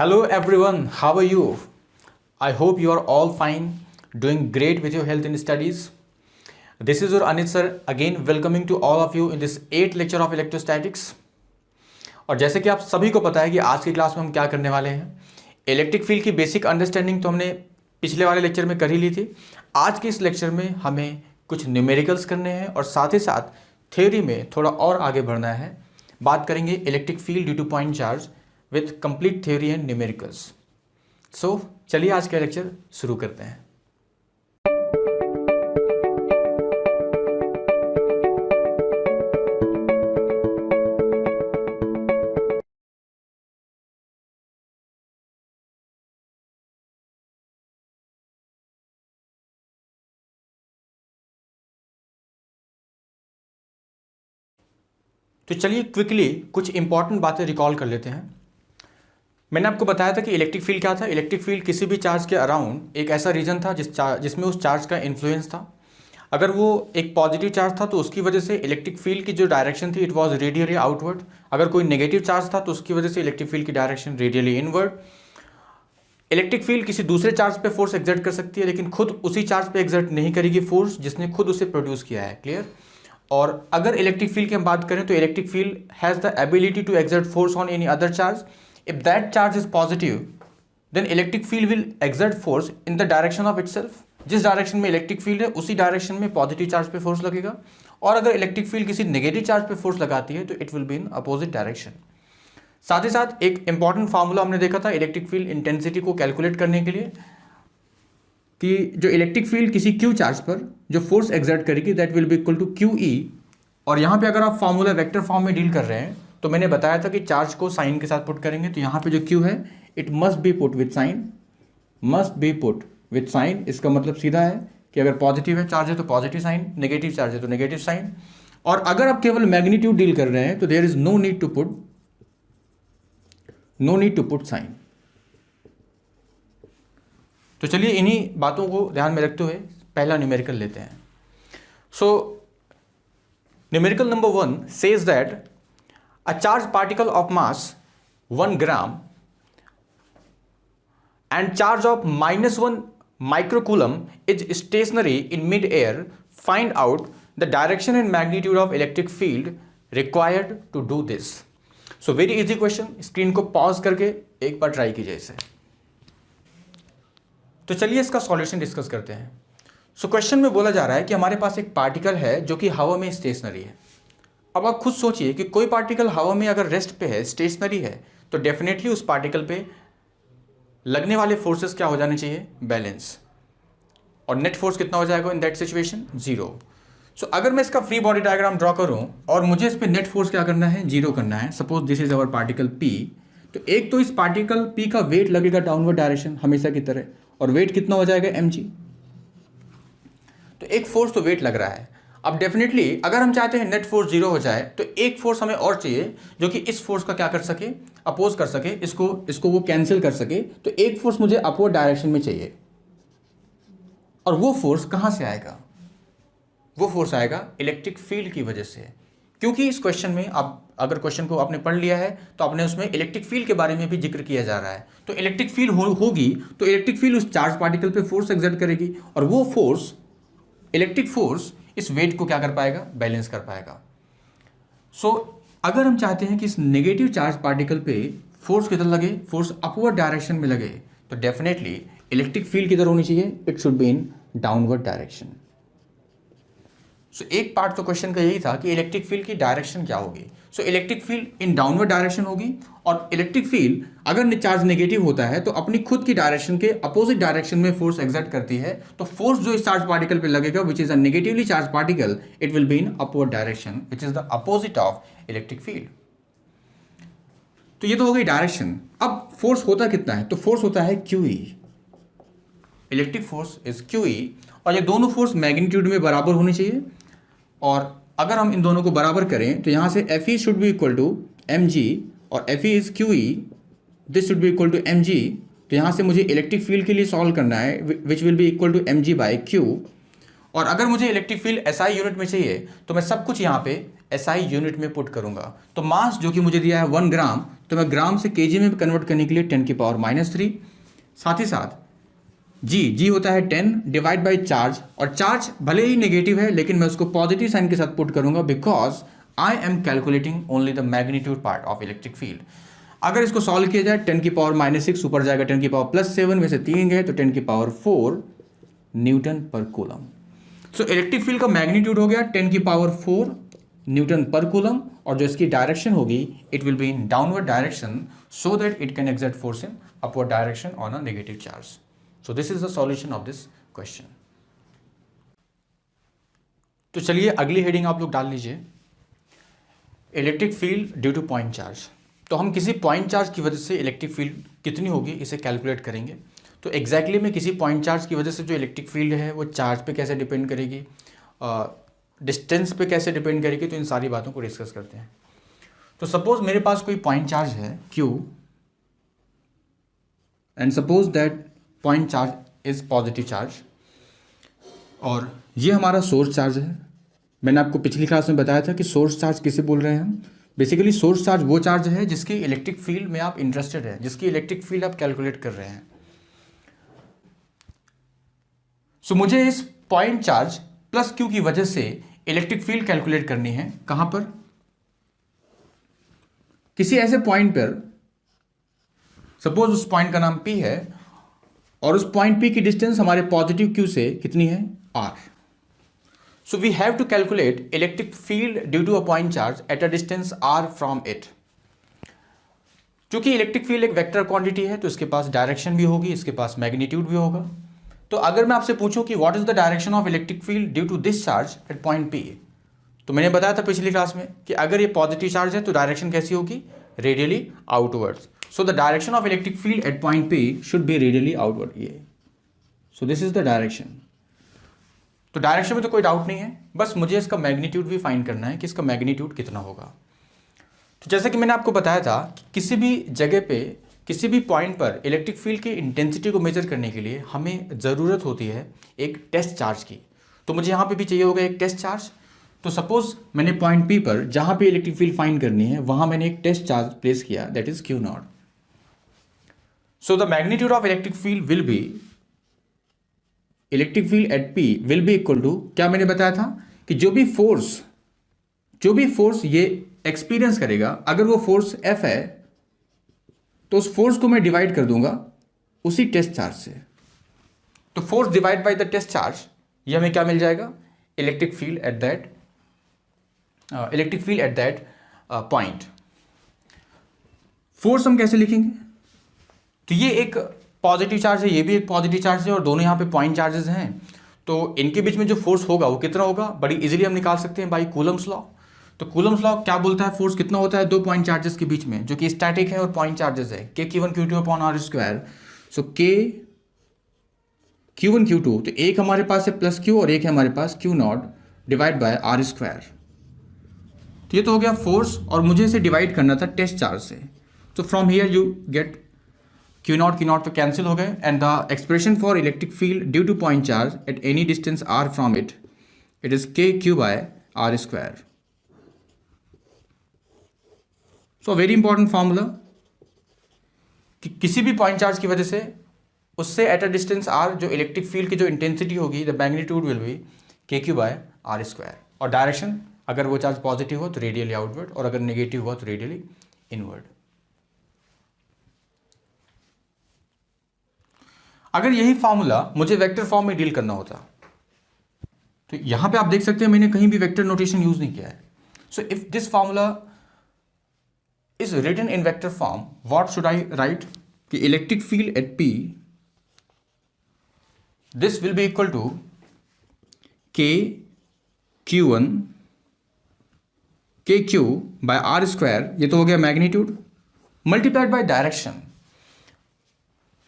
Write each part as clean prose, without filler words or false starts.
Hello everyone, how are you? I hope you are all fine, doing great with your health and studies. This is your Anit sir again welcoming to all of you in this 8th lecture of electrostatics. और जैसे कि आप सभी को पता है कि आज की क्लास में हम क्या करने वाले हैं, इलेक्ट्रिक फील्ड की बेसिक अंडरस्टैंडिंग तो हमने पिछले वाले लेक्चर में कर ही ली थी। आज के इस लेक्चर में हमें कुछ न्यूमेरिकल्स करने हैं और साथ ही साथ थ्योरी में थोड़ा और आगे बढ़ना है। बात करेंगे electric field due to point charge with complete theory and numericals. So चलिए आज का लेक्चर शुरू करते हैं। तो चलिए क्विकली कुछ इंपॉर्टेंट बातें रिकॉल कर लेते हैं। मैंने आपको बताया था कि इलेक्ट्रिक फील्ड क्या था। इलेक्ट्रिक फील्ड किसी भी चार्ज के अराउंड एक ऐसा रीजन था जिसमें उस चार्ज का इन्फ्लुएंस था। अगर वो एक पॉजिटिव चार्ज था तो उसकी वजह से इलेक्ट्रिक फील्ड की जो डायरेक्शन थी इट वाज रेडियली आउटवर्ड। अगर कोई नेगेटिव चार्ज था तो उसकी वजह से इलेक्ट्रिक फील्ड की direction radially inward. Electric field किसी दूसरे चार्ज पे फोर्स एक्सर्ट कर सकती है लेकिन खुद उसी चार्ज पे एक्सर्ट नहीं करेगी फोर्स जिसने खुद उसे प्रोड्यूस किया है। क्लियर। और अगर इलेक्ट्रिक फील्ड की हम बात करें तो electric field has the ability to exert force on any other charge. If that charge is positive then electric field will exert force in the direction of itself. जिस direction में electric field है उसी direction में positive charge पे force लगेगा। और अगर electric field किसी नेगेटिव चार्ज पे फोर्स लगाती है तो it will be in opposite direction. साथ ही साथ एक इंपॉर्टेंट फार्मूला हमने देखा था इलेक्ट्रिक फील्ड इंटेंसिटी को कैलकुलेट करने के लिए कि जो इलेक्ट्रिक फील्ड किसी क्यू चार्ज पर जो फोर्स एक्सर्ट करेगी that will be equal to Q E. और यहाँ पे अगर आप फार्मूला वेक्टर फॉर्म में डील कर रहे हैं तो मैंने बताया था कि चार्ज को साइन के साथ पुट करेंगे तो यहाँ पे जो क्यू है it must be put with sign, must be put with sign. इसका मतलब सीधा है कि अगर पॉजिटिव है चार्ज है तो पॉजिटिव साइन, नेगेटिव चार्ज है तो नेगेटिव साइन। और अगर आप केवल मैग्नीट्यूड डील कर रहे हैं तो there is no need to put sign. तो चलिए इन्हीं बातों को ध्यान में रखते हुए पहला न्यूमेरिकल लेते हैं। सो numerical number 1 says that a charged particle of mass 1 gram and charge of -1 microcoulomb is stationary in mid-air. Find out the direction and magnitude of electric field required to do this. So very easy question. Screen को pause करके एक बार try कीजिए इसे। तो चलिए इसका solution discuss करते हैं। सो क्वेश्चन में बोला जा रहा है कि हमारे पास एक पार्टिकल है जो कि हवा में स्टेशनरी है। अब आप खुद सोचिए कि कोई पार्टिकल हवा में अगर रेस्ट पे है, स्टेशनरी है, तो डेफिनेटली उस पार्टिकल पे लगने वाले फोर्सेस क्या हो जाने चाहिए? बैलेंस। और नेट फोर्स कितना हो जाएगा इन दैट सिचुएशन? 0। सो अगर मैं इसका फ्री बॉडी डायग्राम ड्रॉ करूं और मुझे इस पर नेट फोर्स क्या करना है? 0 करना है। Suppose this is our particle P। तो एक तो इस पार्टिकल P का वेट लगेगा डाउनवर्ड डायरेक्शन हमेशा की तरह, और वेट कितना हो जाएगा? mg। तो एक फोर्स तो वेट लग रहा है। अब डेफिनेटली अगर हम चाहते हैं नेट फोर्स 0 हो जाए तो एक फोर्स हमें और चाहिए जो कि इस फोर्स का क्या कर सके? अपोज कर सके, इसको वो कैंसिल कर सके। तो एक फोर्स मुझे अपवर्ड डायरेक्शन में चाहिए। और वो फोर्स कहां से आएगा? वो फोर्स आएगा इलेक्ट्रिक फील्ड की वजह से। क्योंकि इस क्वेश्चन में आप अगर क्वेश्चन को आपने पढ़ लिया है तो आपने उसमें इलेक्ट्रिक फील्ड के बारे में भी जिक्र किया जा रहा है। तो इलेक्ट्रिक फील्ड होगी तो इलेक्ट्रिक फील्ड उस चार्ज पार्टिकल पे फोर्स एक्सर्ट करेगी और वो फोर्स, इलेक्ट्रिक फोर्स, इस वेट को क्या कर पाएगा? बैलेंस कर पाएगा। सो अगर हम चाहते हैं कि इस नेगेटिव चार्ज पार्टिकल पे फोर्स किधर लगे? फोर्स अपवर्ड डायरेक्शन में लगे, तो डेफिनेटली इलेक्ट्रिक फील्ड किधर होनी चाहिए? It should be in downward direction. So एक पार्ट तो क्वेश्चन का यही था कि इलेक्ट्रिक फील्ड की डायरेक्शन क्या होगी। सो इलेक्ट्रिक फील्ड इन डाउनवर्ड डायरेक्शन होगी। और इलेक्ट्रिक फील्ड अगर चार्ज नेगेटिव होता है तो अपनी खुद की डायरेक्शन के अपोजिट डायरेक्शन में फोर्स एक्सर्ट करती है। तो फोर्स जो इस चार्ज पार्टिकल पे लगेगा which is a negatively charge particle, it will be in upward direction which is the opposite of electric field. तो ये तो हो गई डायरेक्शन। अब फोर्स होता कितना है? तो फोर्स होता है QE। Electric force is QE और ये दोनों फोर्स मैग्नीट्यूड में बराबर होनी चाहिए। और अगर हम इन दोनों को बराबर करें तो यहाँ से Fe should be equal to mg और Fe is QE, this should be equal to mg। तो यहाँ से मुझे इलेक्ट्रिक फील्ड के लिए सॉल्व करना है which will be equal to mg by q। और अगर मुझे इलेक्ट्रिक फील्ड SI यूनिट में चाहिए तो मैं सब कुछ यहाँ पे एसआई यूनिट में पुट करूंगा तो मास जो कि मुझे दिया है 1 ग्राम, तो मैं ग्राम से केजी में कन्वर्ट करने के लिए 10⁻³ साथ ही साथ जी होता है 10 डिवाइड बाई चार्ज, और चार्ज भले ही नेगेटिव है लेकिन मैं उसको पॉजिटिव साइन के साथ पुट करूंगा because I am calculating only the magnitude part of electric field. अगर इसको सॉल्व किया जाए 10⁻⁻6 ऊपर जाएगा 10⁻+7 में से 3 गए तो 10⁻⁴ Newton per coulomb. So electric field का मैग्नीट्यूड हो गया 10⁻⁴ न्यूटन पर कूलम, और जो इसकी डायरेक्शन होगी it will be in downward direction so that it can exert force in upward direction on a negative charge. So this is the solution of this question. तो चलिए अगली heading आप लोग डाल लीजिए, electric field due to point charge. तो हम किसी पॉइंट चार्ज की वजह से इलेक्ट्रिक फील्ड कितनी होगी इसे कैलकुलेट करेंगे। तो एग्जैक्टली में किसी पॉइंट चार्ज की वजह से जो इलेक्ट्रिक फील्ड है वो चार्ज पे कैसे डिपेंड करेगी, डिस्टेंस पे कैसे डिपेंड करेगी, तो इन सारी बातों को डिस्कस करते हैं। तो सपोज मेरे पास कोई पॉइंट चार्ज है Q and suppose that point charge is positive charge, और ये हमारा सोर्स चार्ज है। मैंने आपको पिछली क्लास में बताया था कि सोर्स चार्ज किसे बोल रहे हैं हम। बेसिकली सोर्स चार्ज वो चार्ज है जिसकी इलेक्ट्रिक फील्ड में आप इंटरेस्टेड है, जिसकी इलेक्ट्रिक फील्ड आप कैलकुलेट कर रहे हैं। सो मुझे इस पॉइंट चार्ज प्लस Q की वजह से इलेक्ट्रिक फील्ड कैलकुलेट करनी है। कहां पर? किसी ऐसे पॉइंट पर, सपोज उस पॉइंट का नाम P है और उस पॉइंट P की डिस्टेंस हमारे पॉजिटिव Q से कितनी है? R। So we have to calculate electric field due to a point charge at a distance r from it। क्योंकि इलेक्ट्रिक फील्ड एक वेक्टर क्वांटिटी है तो इसके पास डायरेक्शन भी होगी, इसके पास मैग्नीट्यूड भी होगा। तो अगर मैं आपसे पूछूं कि what is the direction of electric field due to this charge at point P, तो मैंने बताया था पिछली क्लास में कि अगर ये पॉजिटिव चार्ज है तो डायरेक्शन कैसी होगी? Radially outwards. So the direction of electric field at point P should be radially outward. ये so this is the direction. तो डायरेक्शन में तो कोई डाउट नहीं है, बस मुझे इसका मैग्नीट्यूड भी फाइंड करना है कि इसका मैग्नीट्यूड कितना होगा। तो जैसे कि मैंने आपको बताया था कि किसी भी जगह पे किसी भी पॉइंट पर इलेक्ट्रिक फील्ड की इंटेंसिटी को मेजर करने के लिए हमें ज़रूरत होती है एक टेस्ट चार्ज की। तो मुझे यहाँ पे भी चाहिए होगा एक टेस्ट चार्ज। तो सपोज मैंने पॉइंट P पर जहाँ पे इलेक्ट्रिक फील्ड फाइंड करनी है वहाँ मैंने एक टेस्ट चार्ज प्लेस किया, that is Q0। So the magnitude of electric field will be, electric field at P will be equal to, क्या मैंने बताया था कि जो भी फोर्स ये एक्सपीरियंस करेगा, अगर वो फोर्स F है तो उस फोर्स को मैं डिवाइड कर दूंगा उसी टेस्ट चार्ज से। तो force divide by the test charge, ये हमें क्या मिल जाएगा? Electric field at that point. Force हम कैसे लिखेंगे? तो ये एक पॉजिटिव चार्ज है, ये भी एक पॉजिटिव चार्ज है और दोनों यहाँ पे पॉइंट चार्जेस हैं। तो इनके बीच में जो फोर्स होगा वो कितना होगा? बड़ी इजीली हम निकाल सकते हैं बाई कूलम्स लॉ। तो कूलम्स लॉ क्या बोलता है? फोर्स कितना होता है दो पॉइंट चार्जेस के बीच में, जो कि स्टैटिक है और पॉइंट चार्जेस है, K Q2/r²। सो K Q1 Q2, तो एक हमारे पास है प्लस Q और एक है हमारे पास Q0 डिवाइड बाय r²। तो ये तो हो गया फोर्स, और मुझे इसे डिवाइड करना था टेस्ट चार्ज से। तो from here you get Q0 तो कैंसिल हो गए, and the expression for electric field due to point charge at any distance r from it is KQ/r²। So very important formula कि किसी भी पॉइंट चार्ज की वजह से उससे एट अ डिस्टेंस r जो इलेक्ट्रिक फील्ड की जो इंटेंसिटी होगी, the magnitude will be KQ/r²। और डायरेक्शन अगर वो चार्ज पॉजिटिव हो तो रेडियली आउटवर्ड, और अगर नेगेटिव हो तो रेडियली इनवर्ड। अगर यही फॉर्मूला मुझे वेक्टर फॉर्म में डील करना होता, तो यहां पे आप देख सकते हैं मैंने कहीं भी वेक्टर नोटेशन यूज नहीं किया है। So if this formula is written in vector form, what should I write? कि electric field at P, this will be equal to KQ/r², ये तो हो गया मैग्नीट्यूड, मल्टीप्लाइड बाय डायरेक्शन।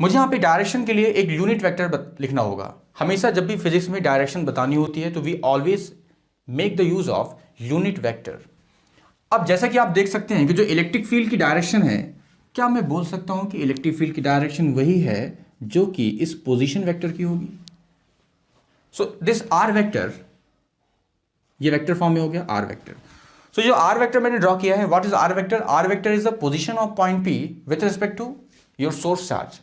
मुझे यहाँ पे डायरेक्शन के लिए एक यूनिट वेक्टर लिखना होगा। हमेशा जब भी फिजिक्स में डायरेक्शन बतानी होती है तो we always make the use of unit vector. अब जैसा कि आप देख सकते हैं कि जो इलेक्ट्रिक फील्ड की डायरेक्शन है, क्या मैं बोल सकता हूं कि इलेक्ट्रिक फील्ड की डायरेक्शन वही है जो कि इस पोजीशन वेक्टर की होगी? सो दिस आर वेक्टर, ये वेक्टर फॉर्म में हो गया आर वेक्टर। सो जो आर वेक्टर मैंने ड्रॉ किया है, what is R vector? R vector is the position of point P with respect to your source charge.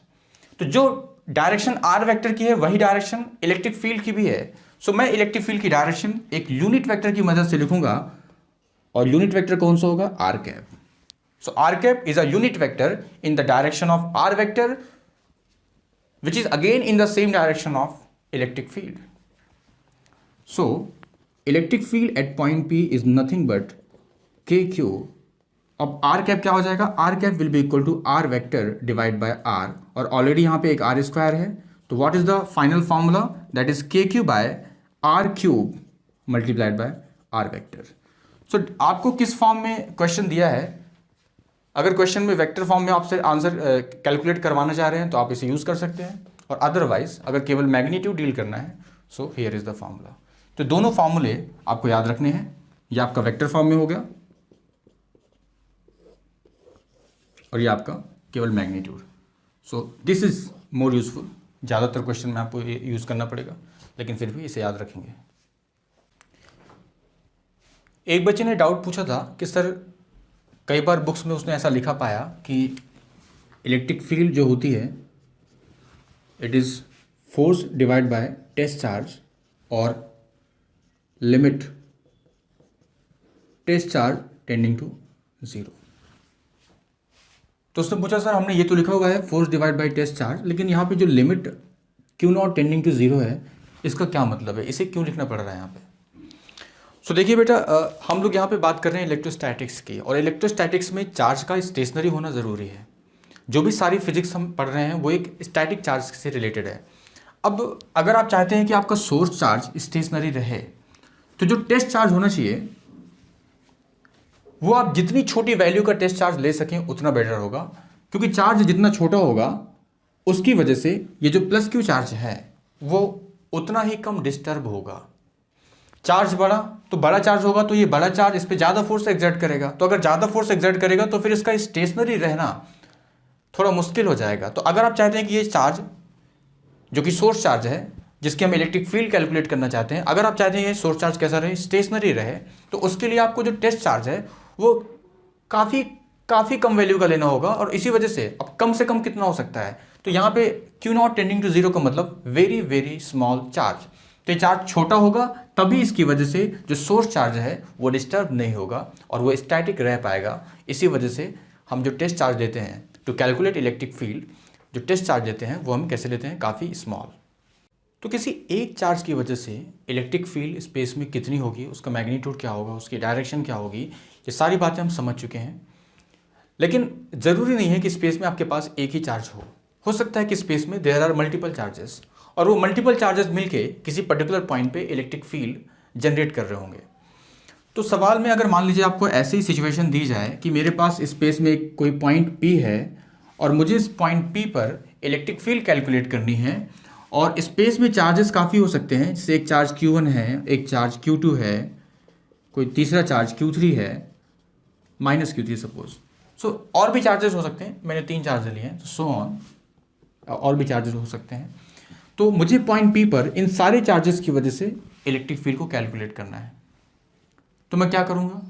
तो जो डायरेक्शन आर वेक्टर की है वही डायरेक्शन इलेक्ट्रिक फील्ड की भी है। सो मैं इलेक्ट्रिक फील्ड की डायरेक्शन एक यूनिट वेक्टर की मदद से लिखूंगा, और यूनिट वेक्टर कौन सा होगा? R cap. So R cap is a unit vector in the direction of R vector which is again in the same direction of electric field. So electric field at point P is nothing but KQ. अब r cap क्या हो जाएगा? r cap will be equal to r vector divide by r, और already यहाँ पे एक r square है, तो what is the final formula? That is KQ by r cube multiplied by r vector. So आपको किस फॉर्म में question दिया है, अगर क्वेश्चन में वेक्टर फॉर्म में आपसे आंसर कैलकुलेट करवाना चाह रहे हैं तो आप इसे यूज़ कर सकते हैं, और अदरवाइज अगर केवल मैग्नीट्यूड डील करना है सो हियर इज द फार्मूला। तो दोनों फार्मूले आपको याद रखने हैं। ये आपका वेक्टर फॉर्म में हो गया और ये आपका केवल magnitude. So this is more useful. ज़्यादातर क्वेश्चन में आपको यूज़ करना पड़ेगा, लेकिन फिर भी इसे याद रखेंगे। एक बच्चे ने डाउट पूछा था कि सर कई बार बुक्स में उसने ऐसा लिखा पाया कि इलेक्ट्रिक फील्ड जो होती है it is force divide by test charge और limit test charge tending to zero. तो उसने पूछा सर हमने ये तो लिखा हुआ है force divide by test charge, लेकिन यहाँ पे जो limit Q naught tending to zero है इसका क्या मतलब है, इसे क्यों लिखना पड़ रहा है यहाँ पे? सो देखिए बेटा, हम लोग यहाँ पे बात कर रहे हैं इलेक्ट्रोस्टैटिक्स की, और इलेक्ट्रोस्टैटिक्स में चार्ज का स्टेशनरी होना ज़रूरी है। जो भी सारी फिजिक्स हम पढ़ रहे हैं वो एक स्टैटिक चार्ज से रिलेटेड है। अब अगर आप चाहते हैं कि आपका सोर्स चार्ज स्टेशनरी रहे तो जो टेस्ट चार्ज होना चाहिए वो आप जितनी छोटी वैल्यू का टेस्ट चार्ज ले सकें उतना बेटर होगा, क्योंकि चार्ज जितना छोटा होगा उसकी वजह से ये जो प्लस क्यू चार्ज है वो उतना ही कम डिस्टर्ब होगा। चार्ज बड़ा तो बड़ा चार्ज होगा तो ये बड़ा चार्ज इस पर ज़्यादा फोर्स एक्सर्ट करेगा, तो अगर ज़्यादा फोर्स एक्सर्ट करेगा तो फिर इसका स्टेशनरी रहना थोड़ा मुश्किल हो जाएगा। तो अगर आप चाहते हैं कि ये चार्ज जो कि सोर्स चार्ज है जिसकी हम इलेक्ट्रिक फील्ड कैलकुलेट करना चाहते हैं, अगर आप चाहते हैं ये सोर्स चार्ज कैसा रहे, स्टेशनरी रहे, तो उसके लिए आपको जो टेस्ट चार्ज है वो काफ़ी कम वैल्यू का लेना होगा। और इसी वजह से अब कम से कम कितना हो सकता है, तो यहाँ पे Q naught tending to zero का मतलब वेरी वेरी स्मॉल चार्ज। तो ये चार्ज छोटा होगा तभी इसकी वजह से जो सोर्स चार्ज है वो डिस्टर्ब नहीं होगा और वो स्टैटिक रह पाएगा। इसी वजह से हम जो टेस्ट चार्ज लेते हैं टू कैलकुलेट इलेक्ट्रिक फील्ड, जो टेस्ट चार्ज लेते हैं वो हम कैसे लेते हैं, काफ़ी स्मॉल। तो किसी एक चार्ज की वजह से इलेक्ट्रिक फील्ड स्पेस में कितनी होगी, उसका मैग्नीट्यूड क्या होगा, उसकी डायरेक्शन क्या होगी, ये सारी बातें हम समझ चुके हैं। लेकिन ज़रूरी नहीं है कि स्पेस में आपके पास एक ही चार्ज हो सकता है कि स्पेस में देयर आर मल्टीपल चार्जेस, और वो मल्टीपल चार्जेस मिलके किसी पर्टिकुलर पॉइंट पे इलेक्ट्रिक फील्ड जनरेट कर रहे होंगे। तो सवाल में अगर मान लीजिए आपको ऐसी ही सिचुएशन दी जाए कि मेरे पास स्पेस में कोई पॉइंट P है और मुझे इस पॉइंट P पर इलेक्ट्रिक फील्ड कैलकुलेट करनी है, और स्पेस में चार्जेस काफ़ी हो सकते हैं, जैसे एक चार्ज Q1 है, एक चार्ज Q2 है, कोई तीसरा चार्ज Q3 है, माइनस Q3 सपोज। सो और भी चार्जेस हो सकते हैं, मैंने 3 चार्ज लिए हैं, तो सो ऑन और भी चार्जेस हो सकते हैं। तो मुझे पॉइंट P पर इन सारे चार्जेस की वजह से इलेक्ट्रिक फील्ड को कैलकुलेट करना है। तो मैं क्या करूँगा,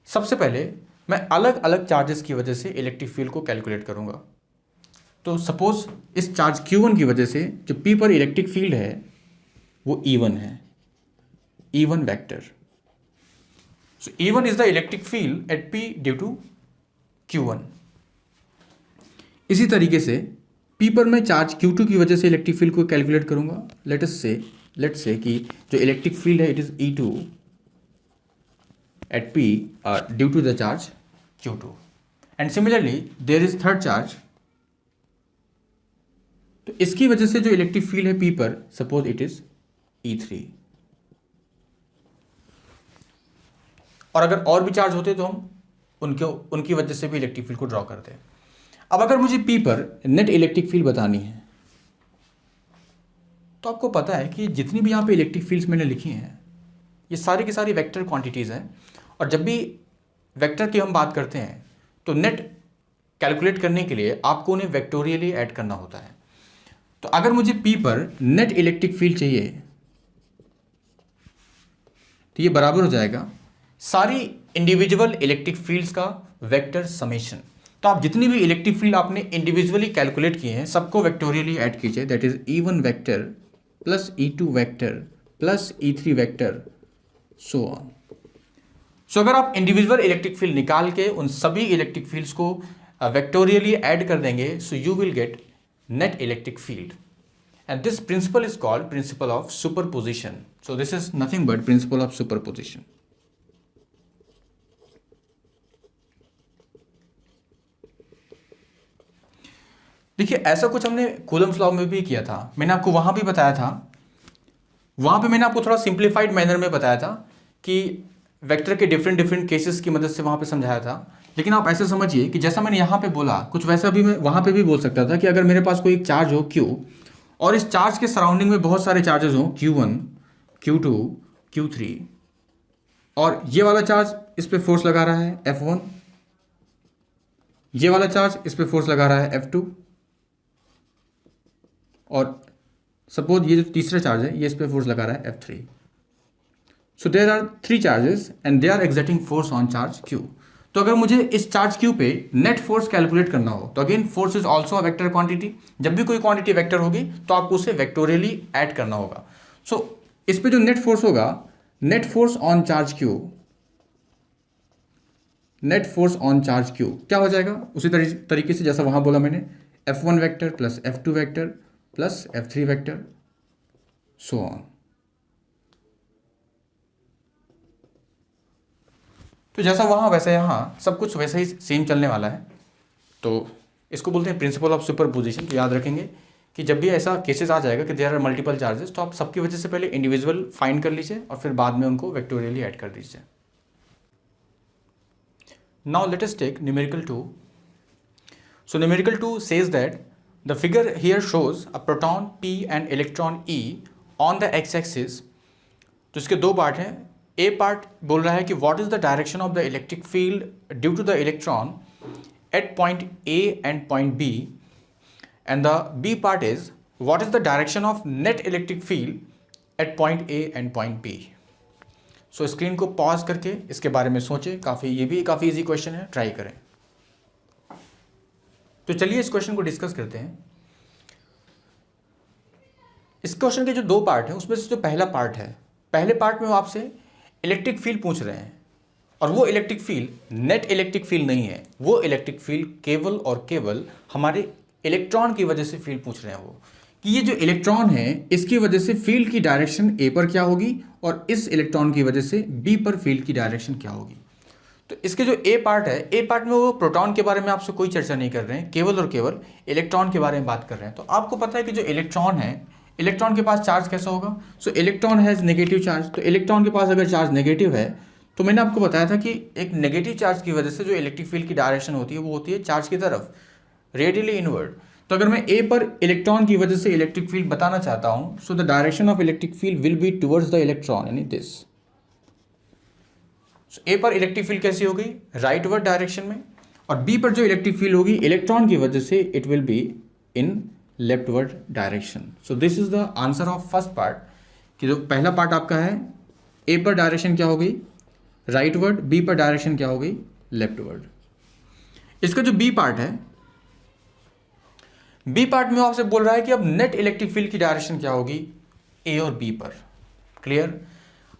सबसे पहले मैं अलग अलग चार्जेस की वजह से इलेक्ट्रिक फील्ड को कैलकुलेट करूँगा। तो सपोज इस चार्ज Q1 की वजह से जो P पर इलेक्ट्रिक फील्ड है वो E1 है, E1 vector. So E1 is the electric field at P due to Q1। इसी तरीके से P पर मैं चार्ज Q2 की वजह से इलेक्ट्रिक फील्ड को कैलकुलेट करूंगा। लेट्स से कि जो इलेक्ट्रिक फील्ड है it is E2 at P due to the charge Q2, and similarly there is third charge. तो इसकी वजह से जो इलेक्ट्रिक फील्ड है P पर, सपोज इट इज E3। और अगर और भी चार्ज होते तो हम उनकी वजह से भी इलेक्ट्रिक फील्ड को ड्रॉ करते हैं। अब अगर मुझे P पर नेट इलेक्ट्रिक फील्ड बतानी है, तो आपको पता है कि जितनी भी यहाँ पे इलेक्ट्रिक फील्ड्स मैंने लिखी हैं ये सारी की सारी वेक्टर क्वांटिटीज़ हैं, और जब भी वेक्टर की हम बात करते हैं तो नेट कैलकुलेट करने के लिए आपको उन्हें वेक्टोरियली ऐड करना होता है। तो अगर मुझे P पर नेट इलेक्ट्रिक फील्ड चाहिए तो ये बराबर हो जाएगा सारी इंडिविजुअल इलेक्ट्रिक फील्ड्स का वेक्टर समेशन। तो आप जितनी भी इलेक्ट्रिक फील्ड आपने इंडिविजुअली कैलकुलेट किए हैं सबको वेक्टोरियली ऐड कीजिए, that is E1 vector plus E2 vector plus E3 vector so on. So अगर आप इंडिविजुअल इलेक्ट्रिक फील्ड निकाल के उन सभी इलेक्ट्रिक फील्ड्स को वेक्टोरियली ऐड कर देंगे, so you will get net electric field, and this principle is called principle of superposition. So this is nothing but principle of superposition. देखिए ऐसा कुछ हमने कूलम्स लॉ में भी किया था, मैंने आपको वहां भी बताया था, वहां पे मैंने आपको थोड़ा सिंप्लीफाइड मैनर में बताया था कि वेक्टर के डिफरेंट केसेस की मदद से वहां पे समझाया था। लेकिन आप ऐसे समझिए कि जैसा मैंने यहां पे बोला कुछ वैसा भी मैं वहां पे भी बोल सकता था कि अगर मेरे पास कोई एक चार्ज हो Q और इस चार्ज के सराउंडिंग में बहुत सारे चार्जेस हों Q1, Q2, Q3, और ये वाला चार्ज इस पे फोर्स लगा रहा है F1, ये वाला चार्ज इस पे फोर्स लगा रहा है F2, और सपोज ये जो तीसरा चार्ज है ये इस पे फोर्स लगा रहा है F3। So there are 3 charges and they are exerting force on charge Q। तो अगर मुझे इस चार्ज Q पे नेट फोर्स कैलकुलेट करना हो तो again force is also a vector quantity. जब भी कोई क्वांटिटी वेक्टर होगी तो आपको उसे वेक्टोरियली ऐड करना होगा। सो इस पे जो नेट फोर्स होगा, net force on charge Q, net force on charge Q क्या हो जाएगा, उसी तरीके से जैसा वहां बोला मैंने, F1 vector plus F2 vector plus F3 vector so on. तो जैसा वहाँ वैसा यहाँ सब कुछ वैसा ही सेम चलने वाला है। तो इसको बोलते हैं प्रिंसिपल ऑफ सुपरपोजिशन। तो याद रखेंगे कि जब भी ऐसा केसेस आ जाएगा कि देयर आर मल्टीपल चार्जेस तो आप सबकी वजह से पहले इंडिविजुअल फाइंड कर लीजिए और फिर बाद में उनको वेक्टोरियली ऐड कर दीजिए। Now let us take numerical 2। So numerical 2 says that the figure here shows a proton P and electron E on the X axis. तो इसके दो पार्ट हैं। ए पार्ट बोल रहा है कि what is the direction of the electric field due to the electron at point A and point B, and the B part is what is the direction of net electric field at point A and point B। So screen को pause करके इसके बारे में सोचें, ये भी काफ़ी easy question है, ट्राई करें। तो चलिए इस क्वेश्चन को डिस्कस करते हैं। इस क्वेश्चन के जो दो पार्ट हैं उसमें से जो पहला पार्ट है, पहले पार्ट में वो आपसे इलेक्ट्रिक फील्ड पूछ रहे हैं और वो electric field net electric field नहीं है, वो इलेक्ट्रिक फील्ड केवल और केवल हमारे इलेक्ट्रॉन की वजह से फील्ड पूछ रहे हैं वो कि ये जो इलेक्ट्रॉन है इसकी वजह से फील्ड की डायरेक्शन A पर क्या होगी और इस इलेक्ट्रॉन की वजह से B पर फील्ड की डायरेक्शन क्या होगी। तो इसके जो A पार्ट है, A पार्ट में वो प्रोटॉन के बारे में आपसे कोई चर्चा नहीं कर रहे हैं, केवल और केवल इलेक्ट्रॉन के बारे में बात कर रहे हैं। तो आपको पता है कि जो इलेक्ट्रॉन है, इलेक्ट्रॉन के पास चार्ज कैसा होगा। सो इलेक्ट्रॉन हैज़ नेगेटिव चार्ज। तो इलेक्ट्रॉन के पास अगर चार्ज नेगेटिव है तो मैंने आपको बताया था कि एक नेगेटिव चार्ज की वजह से जो इलेक्ट्रिक फील्ड की डायरेक्शन होती है वो होती है चार्ज की तरफ, रेडियली इनवर्ड। तो अगर मैं A पर इलेक्ट्रॉन की वजह से इलेक्ट्रिक फील्ड बताना चाहता हूं, सो the direction of electric field will be towards the electron, यानी दिस। सो A पर इलेक्ट्रिक फील्ड कैसी होगी, राइटवर्ड डायरेक्शन में, और B पर जो इलेक्ट्रिक फील्ड होगी इलेक्ट्रॉन की वजह से it will be in leftward direction. So this is the answer of first part, कि जो पहला पार्ट आपका है A पर डायरेक्शन क्या होगी, राइटवर्ड, B पर डायरेक्शन क्या होगी, लेफ्टवर्ड। इसका जो B पार्ट है, B पार्ट में आपसे बोल रहा है कि अब नेट इलेक्ट्रिक फील्ड की डायरेक्शन क्या होगी A और B पर। क्लियर।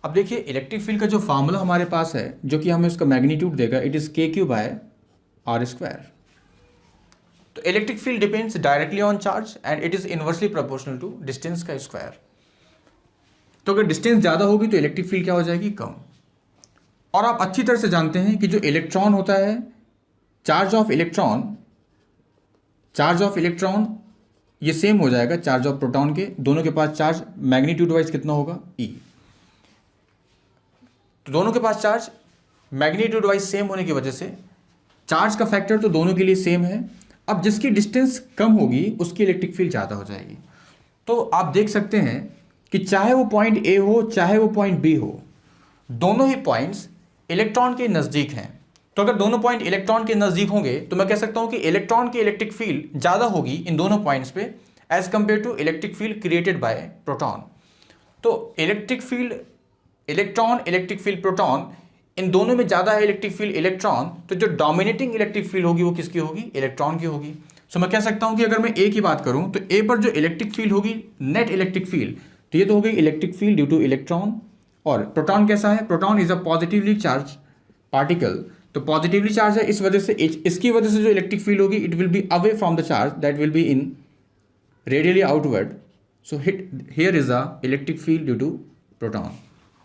अब देखिए इलेक्ट्रिक फील्ड का जो फार्मूला हमारे पास है जो कि हमें उसका मैग्नीट्यूड देगा, इट इज KQ/R²। तो electric field depends directly on charge and it is inversely proportional to distance का स्क्वायर। तो अगर डिस्टेंस ज़्यादा होगी तो इलेक्ट्रिक फील्ड क्या हो जाएगी, कम। और आप अच्छी तरह से जानते हैं कि जो इलेक्ट्रॉन होता है, चार्ज ऑफ इलेक्ट्रॉन ये सेम हो जाएगा चार्ज ऑफ प्रोटॉन के, दोनों के पास चार्ज मैग्नीट्यूड वाइज कितना होगा, E। तो दोनों के पास चार्ज मैग्नीट्यूड वाइज सेम होने की वजह से चार्ज का फैक्टर तो दोनों के लिए सेम है। अब जिसकी डिस्टेंस कम होगी उसकी इलेक्ट्रिक फील्ड ज़्यादा हो जाएगी। तो आप देख सकते हैं कि चाहे वो पॉइंट A हो चाहे वो पॉइंट B हो, दोनों ही पॉइंट्स इलेक्ट्रॉन के नज़दीक हैं। तो अगर दोनों पॉइंट इलेक्ट्रॉन के नज़दीक होंगे तो मैं कह सकता हूं कि इलेक्ट्रॉन की इलेक्ट्रिक फील्ड ज़्यादा होगी इन दोनों पॉइंट्स पे as compare to electric field created by proton. तो electric field electron, electric field proton, इन दोनों में ज़्यादा है इलेक्ट्रिक फील्ड इलेक्ट्रॉन, तो जो डोमिनेटिंग इलेक्ट्रिक फील्ड होगी वो किसकी होगी? इलेक्ट्रॉन की होगी। सो मैं कह सकता हूं कि अगर मैं ए की बात करूं तो ए पर जो इलेक्ट्रिक फील्ड होगी, नेट इलेक्ट्रिक फील्ड, तो ये तो हो गई electric field due to electron. और प्रोटॉन कैसा है? Proton is a positively charge particle, तो पॉजिटिवली चार्ज है, इस वजह से इसकी वजह से जो इलेक्ट्रिक फील्ड होगी it will be away from the charge, that will be in radially outward. So here is a electric field due to proton.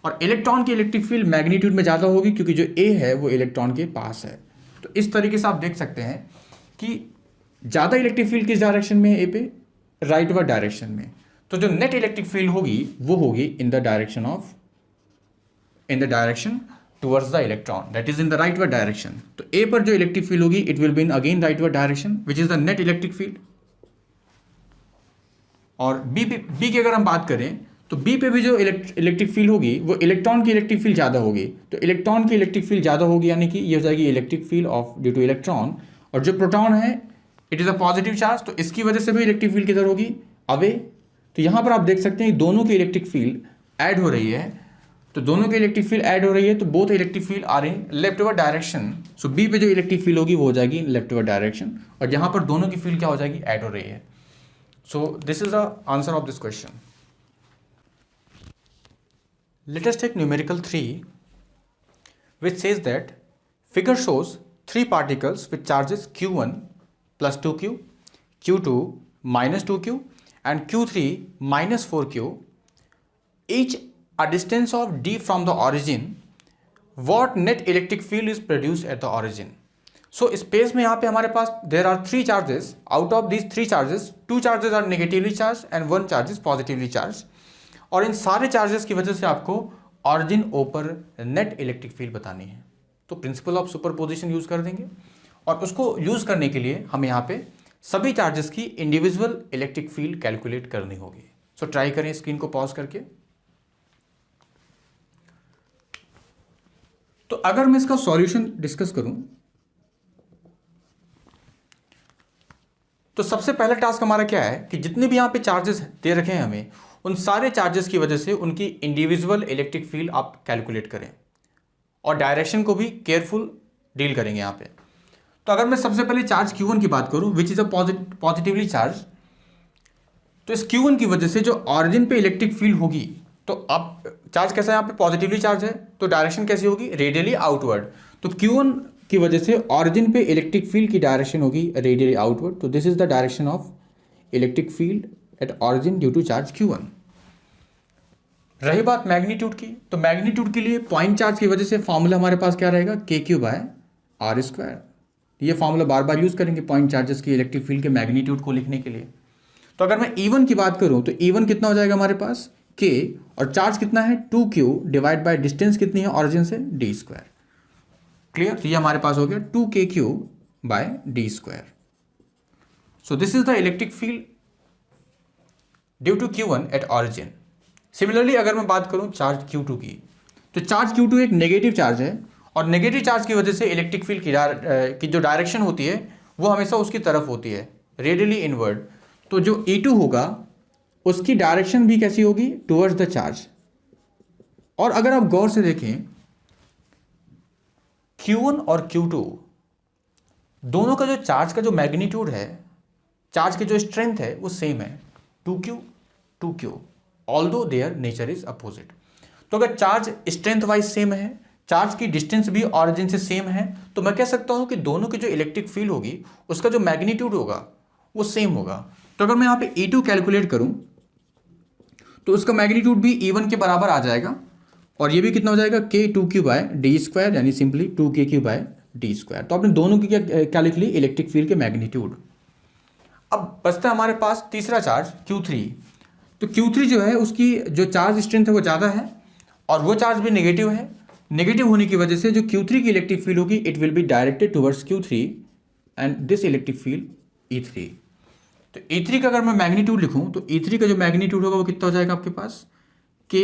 और इलेक्ट्रॉन की इलेक्ट्रिक फील्ड मैग्नीट्यूड में ज़्यादा होगी क्योंकि जो ए है वो इलेक्ट्रॉन के पास है। तो इस तरीके से आप देख सकते हैं कि ज़्यादा इलेक्ट्रिक फील्ड किस डायरेक्शन में है? ए पे राइटवर्ड डायरेक्शन में। तो जो नेट इलेक्ट्रिक फील्ड होगी वो होगी इन the direction towards the electron, that is in the rightward direction. तो ए पर जो इलेक्ट्रिक फील्ड होगी it will be in again rightward direction which is the net electric field. और बी की अगर हम बात करें तो बी पे भी जो इलेक्ट्रिक फील्ड होगी वो इलेक्ट्रॉन की इलेक्ट्रिक फील्ड ज़्यादा होगी। तो इलेक्ट्रॉन की इलेक्ट्रिक फील्ड ज़्यादा होगी यानी कि ये हो जाएगी electric field of due to electron. और जो प्रोटॉन है it is a positive charge, तो इसकी वजह से भी इलेक्ट्रिक फील्ड किधर होगी? अवे। तो यहाँ पर आप देख सकते हैं दोनों की इलेक्ट्रिक फील्ड ऐड हो रही है। तो दोनों की इलेक्ट्रिक फील्ड ऐड हो रही है तो both electric field are in leftward direction. So B पे जो इलेक्ट्रिक फील्ड होगी वो हो जाएगी इन लेफ्टवर्ड डायरेक्शन, और यहाँ पर दोनों की फील्ड क्या हो जाएगी? ऐड हो रही है। सो this is the answer of this question. Let us take numerical 3, which says that figure shows 3 particles with charges q1 plus 2q, q2 minus 2q and q3 minus 4q, each a distance of d from the origin. What net electric field is produced at the origin? So space में यहाँ पे हमारे पास there are 3 charges. Out of these 3 charges, 2 charges are negatively charged and 1 charge is positively charged. और इन सारे charges की वजह से आपको ऑरिजिन ओ पर नेट इलेक्ट्रिक फील्ड बतानी है। तो प्रिंसिपल ऑफ सुपरपोजिशन यूज कर देंगे, और उसको यूज करने के लिए हमें यहाँ पे सभी चार्जेस की इंडिविजुअल इलेक्ट्रिक फील्ड कैलकुलेट करनी होगी। सो ट्राई करें स्क्रीन को पॉज करके। तो अगर मैं इसका सॉल्यूशन डिस्कस करूं तो सबसे पहला टास्क हमारा क्या है कि जितने भी यहाँ पे चार्जेस दे रखे हैं हमें, उन सारे चार्जेस की वजह से उनकी इंडिविजुअल इलेक्ट्रिक फील्ड आप कैलकुलेट करें, और डायरेक्शन को भी केयरफुल डील करेंगे यहाँ पे। तो अगर मैं सबसे पहले चार्ज Q1 की बात करूँ which is a positively charge, तो इस Q1 की वजह से जो ऑरिजिन पे इलेक्ट्रिक फील्ड होगी, तो अब चार्ज कैसा है यहाँ पे? पॉजिटिवली चार्ज है, तो डायरेक्शन कैसी होगी? Radially outward. तो Q1 की वजह से ऑरिजिन पे इलेक्ट्रिक फील्ड की डायरेक्शन होगी रेडियली आउटवर्ड। तो this is the direction of electric field at origin due to charge Q1। रही बात मैग्नीट्यूड की, तो मैग्नीट्यूड के लिए पॉइंट चार्ज की वजह से फॉर्मूला हमारे पास क्या रहेगा? KQ/R²। ये फॉर्मूला बार बार यूज करेंगे पॉइंट चार्जेस की इलेक्ट्रिक फील्ड के मैग्नीट्यूड को लिखने के लिए। तो अगर मैं E1 की बात करूं तो E1 कितना हो जाएगा हमारे पास? K, और चार्ज कितना है? 2Q डिवाइड बाय डिस्टेंस कितनी है ऑरिजिन से? D²। क्लियर? तो ये हमारे पास हो गया 2KQ/D²। So this is the electric field due to Q1 at origin. Similarly अगर मैं बात करूं चार्ज Q2 की, तो चार्ज Q2 एक नेगेटिव चार्ज है, और नेगेटिव चार्ज की वजह से इलेक्ट्रिक फील्ड की जो डायरेक्शन होती है वो हमेशा उसकी तरफ होती है, रेडियली इनवर्ड। तो जो E2 होगा उसकी डायरेक्शन भी कैसी होगी? Towards the charge. और अगर आप गौर से देखें Q1 और Q2 दोनों का जो चार्ज का जो मैग्नीट्यूड है, चार्ज की जो स्ट्रेंथ है वो सेम है, 2Q although their nature is opposite. तो अगर चार्ज स्ट्रेंथ वाइज सेम है, चार्ज की डिस्टेंस भी ऑरिजिन से सेम है, तो मैं कह सकता हूं कि दोनों की जो इलेक्ट्रिक फील्ड होगी उसका जो मैग्नीट्यूड होगा वो सेम होगा। तो अगर मैं यहाँ पे E2 कैलकुलेट करूं तो उसका मैग्नीट्यूड भी E1 के बराबर आ जाएगा, और ये भी कितना हो जाएगा? K2Q/D², यानी सिंपली 2KQ/D²। तो आपने दोनों की क्या लिख ली? इलेक्ट्रिक फील्ड के मैग्नीट्यूड। अब बचता है हमारे पास तीसरा चार्ज Q3। तो Q3 जो है उसकी जो चार्ज स्ट्रेंथ है वो ज़्यादा है, और वो चार्ज भी नेगेटिव है। नेगेटिव होने की वजह से जो Q3 की इलेक्ट्रिक फील्ड होगी it will be directed towards Q3 and this electric field E3। तो E3 का अगर मैं मैग्नीट्यूड लिखूं तो E3 का जो मैग्नीट्यूड होगा वो कितना हो जाएगा आपके पास? K,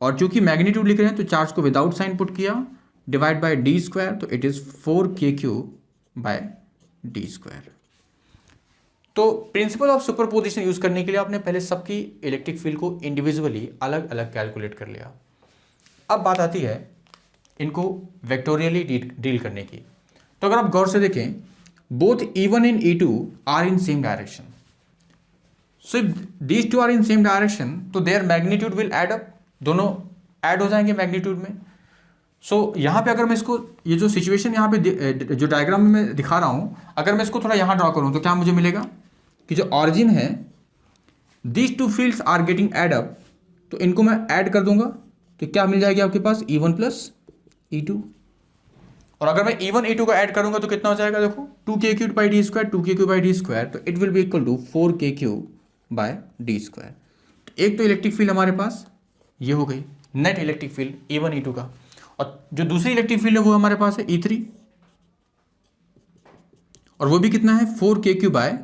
और चूंकि मैग्नीट्यूड लिख रहे हैं तो चार्ज को विदाउट साइन पुट किया, डिवाइड बाय D², तो इट इज़ 4KQ/D²। तो प्रिंसिपल ऑफ सुपरपोजिशन यूज करने के लिए आपने पहले सबकी इलेक्ट्रिक फील्ड को इंडिविजुअली अलग अलग कैलकुलेट कर लिया। अब बात आती है इनको वेक्टोरियली डील करने की। तो अगर आप गौर से देखें, both E1 and E2 are in same direction, so if these two are in same direction तो their magnitude will add up, दोनों ऐड हो जाएंगे मैग्नीट्यूड में। सो यहाँ पे अगर मैं इसको, ये जो सिचुएशन यहाँ पे जो डायग्राम में मैं दिखा रहा हूँ, अगर मैं इसको थोड़ा यहाँ ड्रॉ करूँ तो क्या मुझे मिलेगा कि जो ऑरिजिन है, these two fields are getting add up, तो इनको मैं ऐड कर दूंगा तो क्या मिल जाएगी आपके पास E1 प्लस E2। और अगर मैं E1 E2 को ऐड करूंगा तो कितना हो जाएगा, देखो 2k³ by d square, 2k³ by d square, तो it will be equal to 4k³ by d square. एक तो इलेक्ट्रिक फील्ड हमारे पास ये हो गई, net electric field E1 E2 का, और जो दूसरी इलेक्ट्रिक फील्ड है वो हमारे पास है E3, और वो भी कितना है 4k³ बाय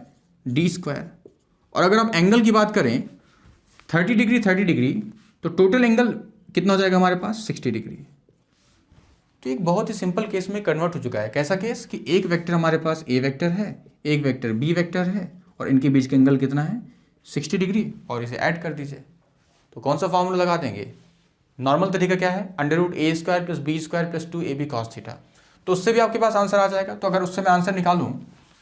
डी स्क्वायर। और अगर आप एंगल की बात करें 30 डिग्री 30 डिग्री, तो टोटल एंगल कितना हो जाएगा हमारे पास 60 डिग्री। तो एक बहुत ही सिंपल केस में कन्वर्ट हो चुका है। कैसा केस कि एक वेक्टर हमारे पास ए वेक्टर है, एक वेक्टर बी वेक्टर है, और इनके बीच का एंगल कितना है 60 डिग्री, और इसे ऐड कर दीजिए। तो कौन सा फॉर्मूला लगा देंगे, नॉर्मल तरीका क्या है, √a² + b² + 2ab cos theta, तो उससे भी आपके पास आंसर आ जाएगा। तो अगर उससे मैं आंसर निकालूं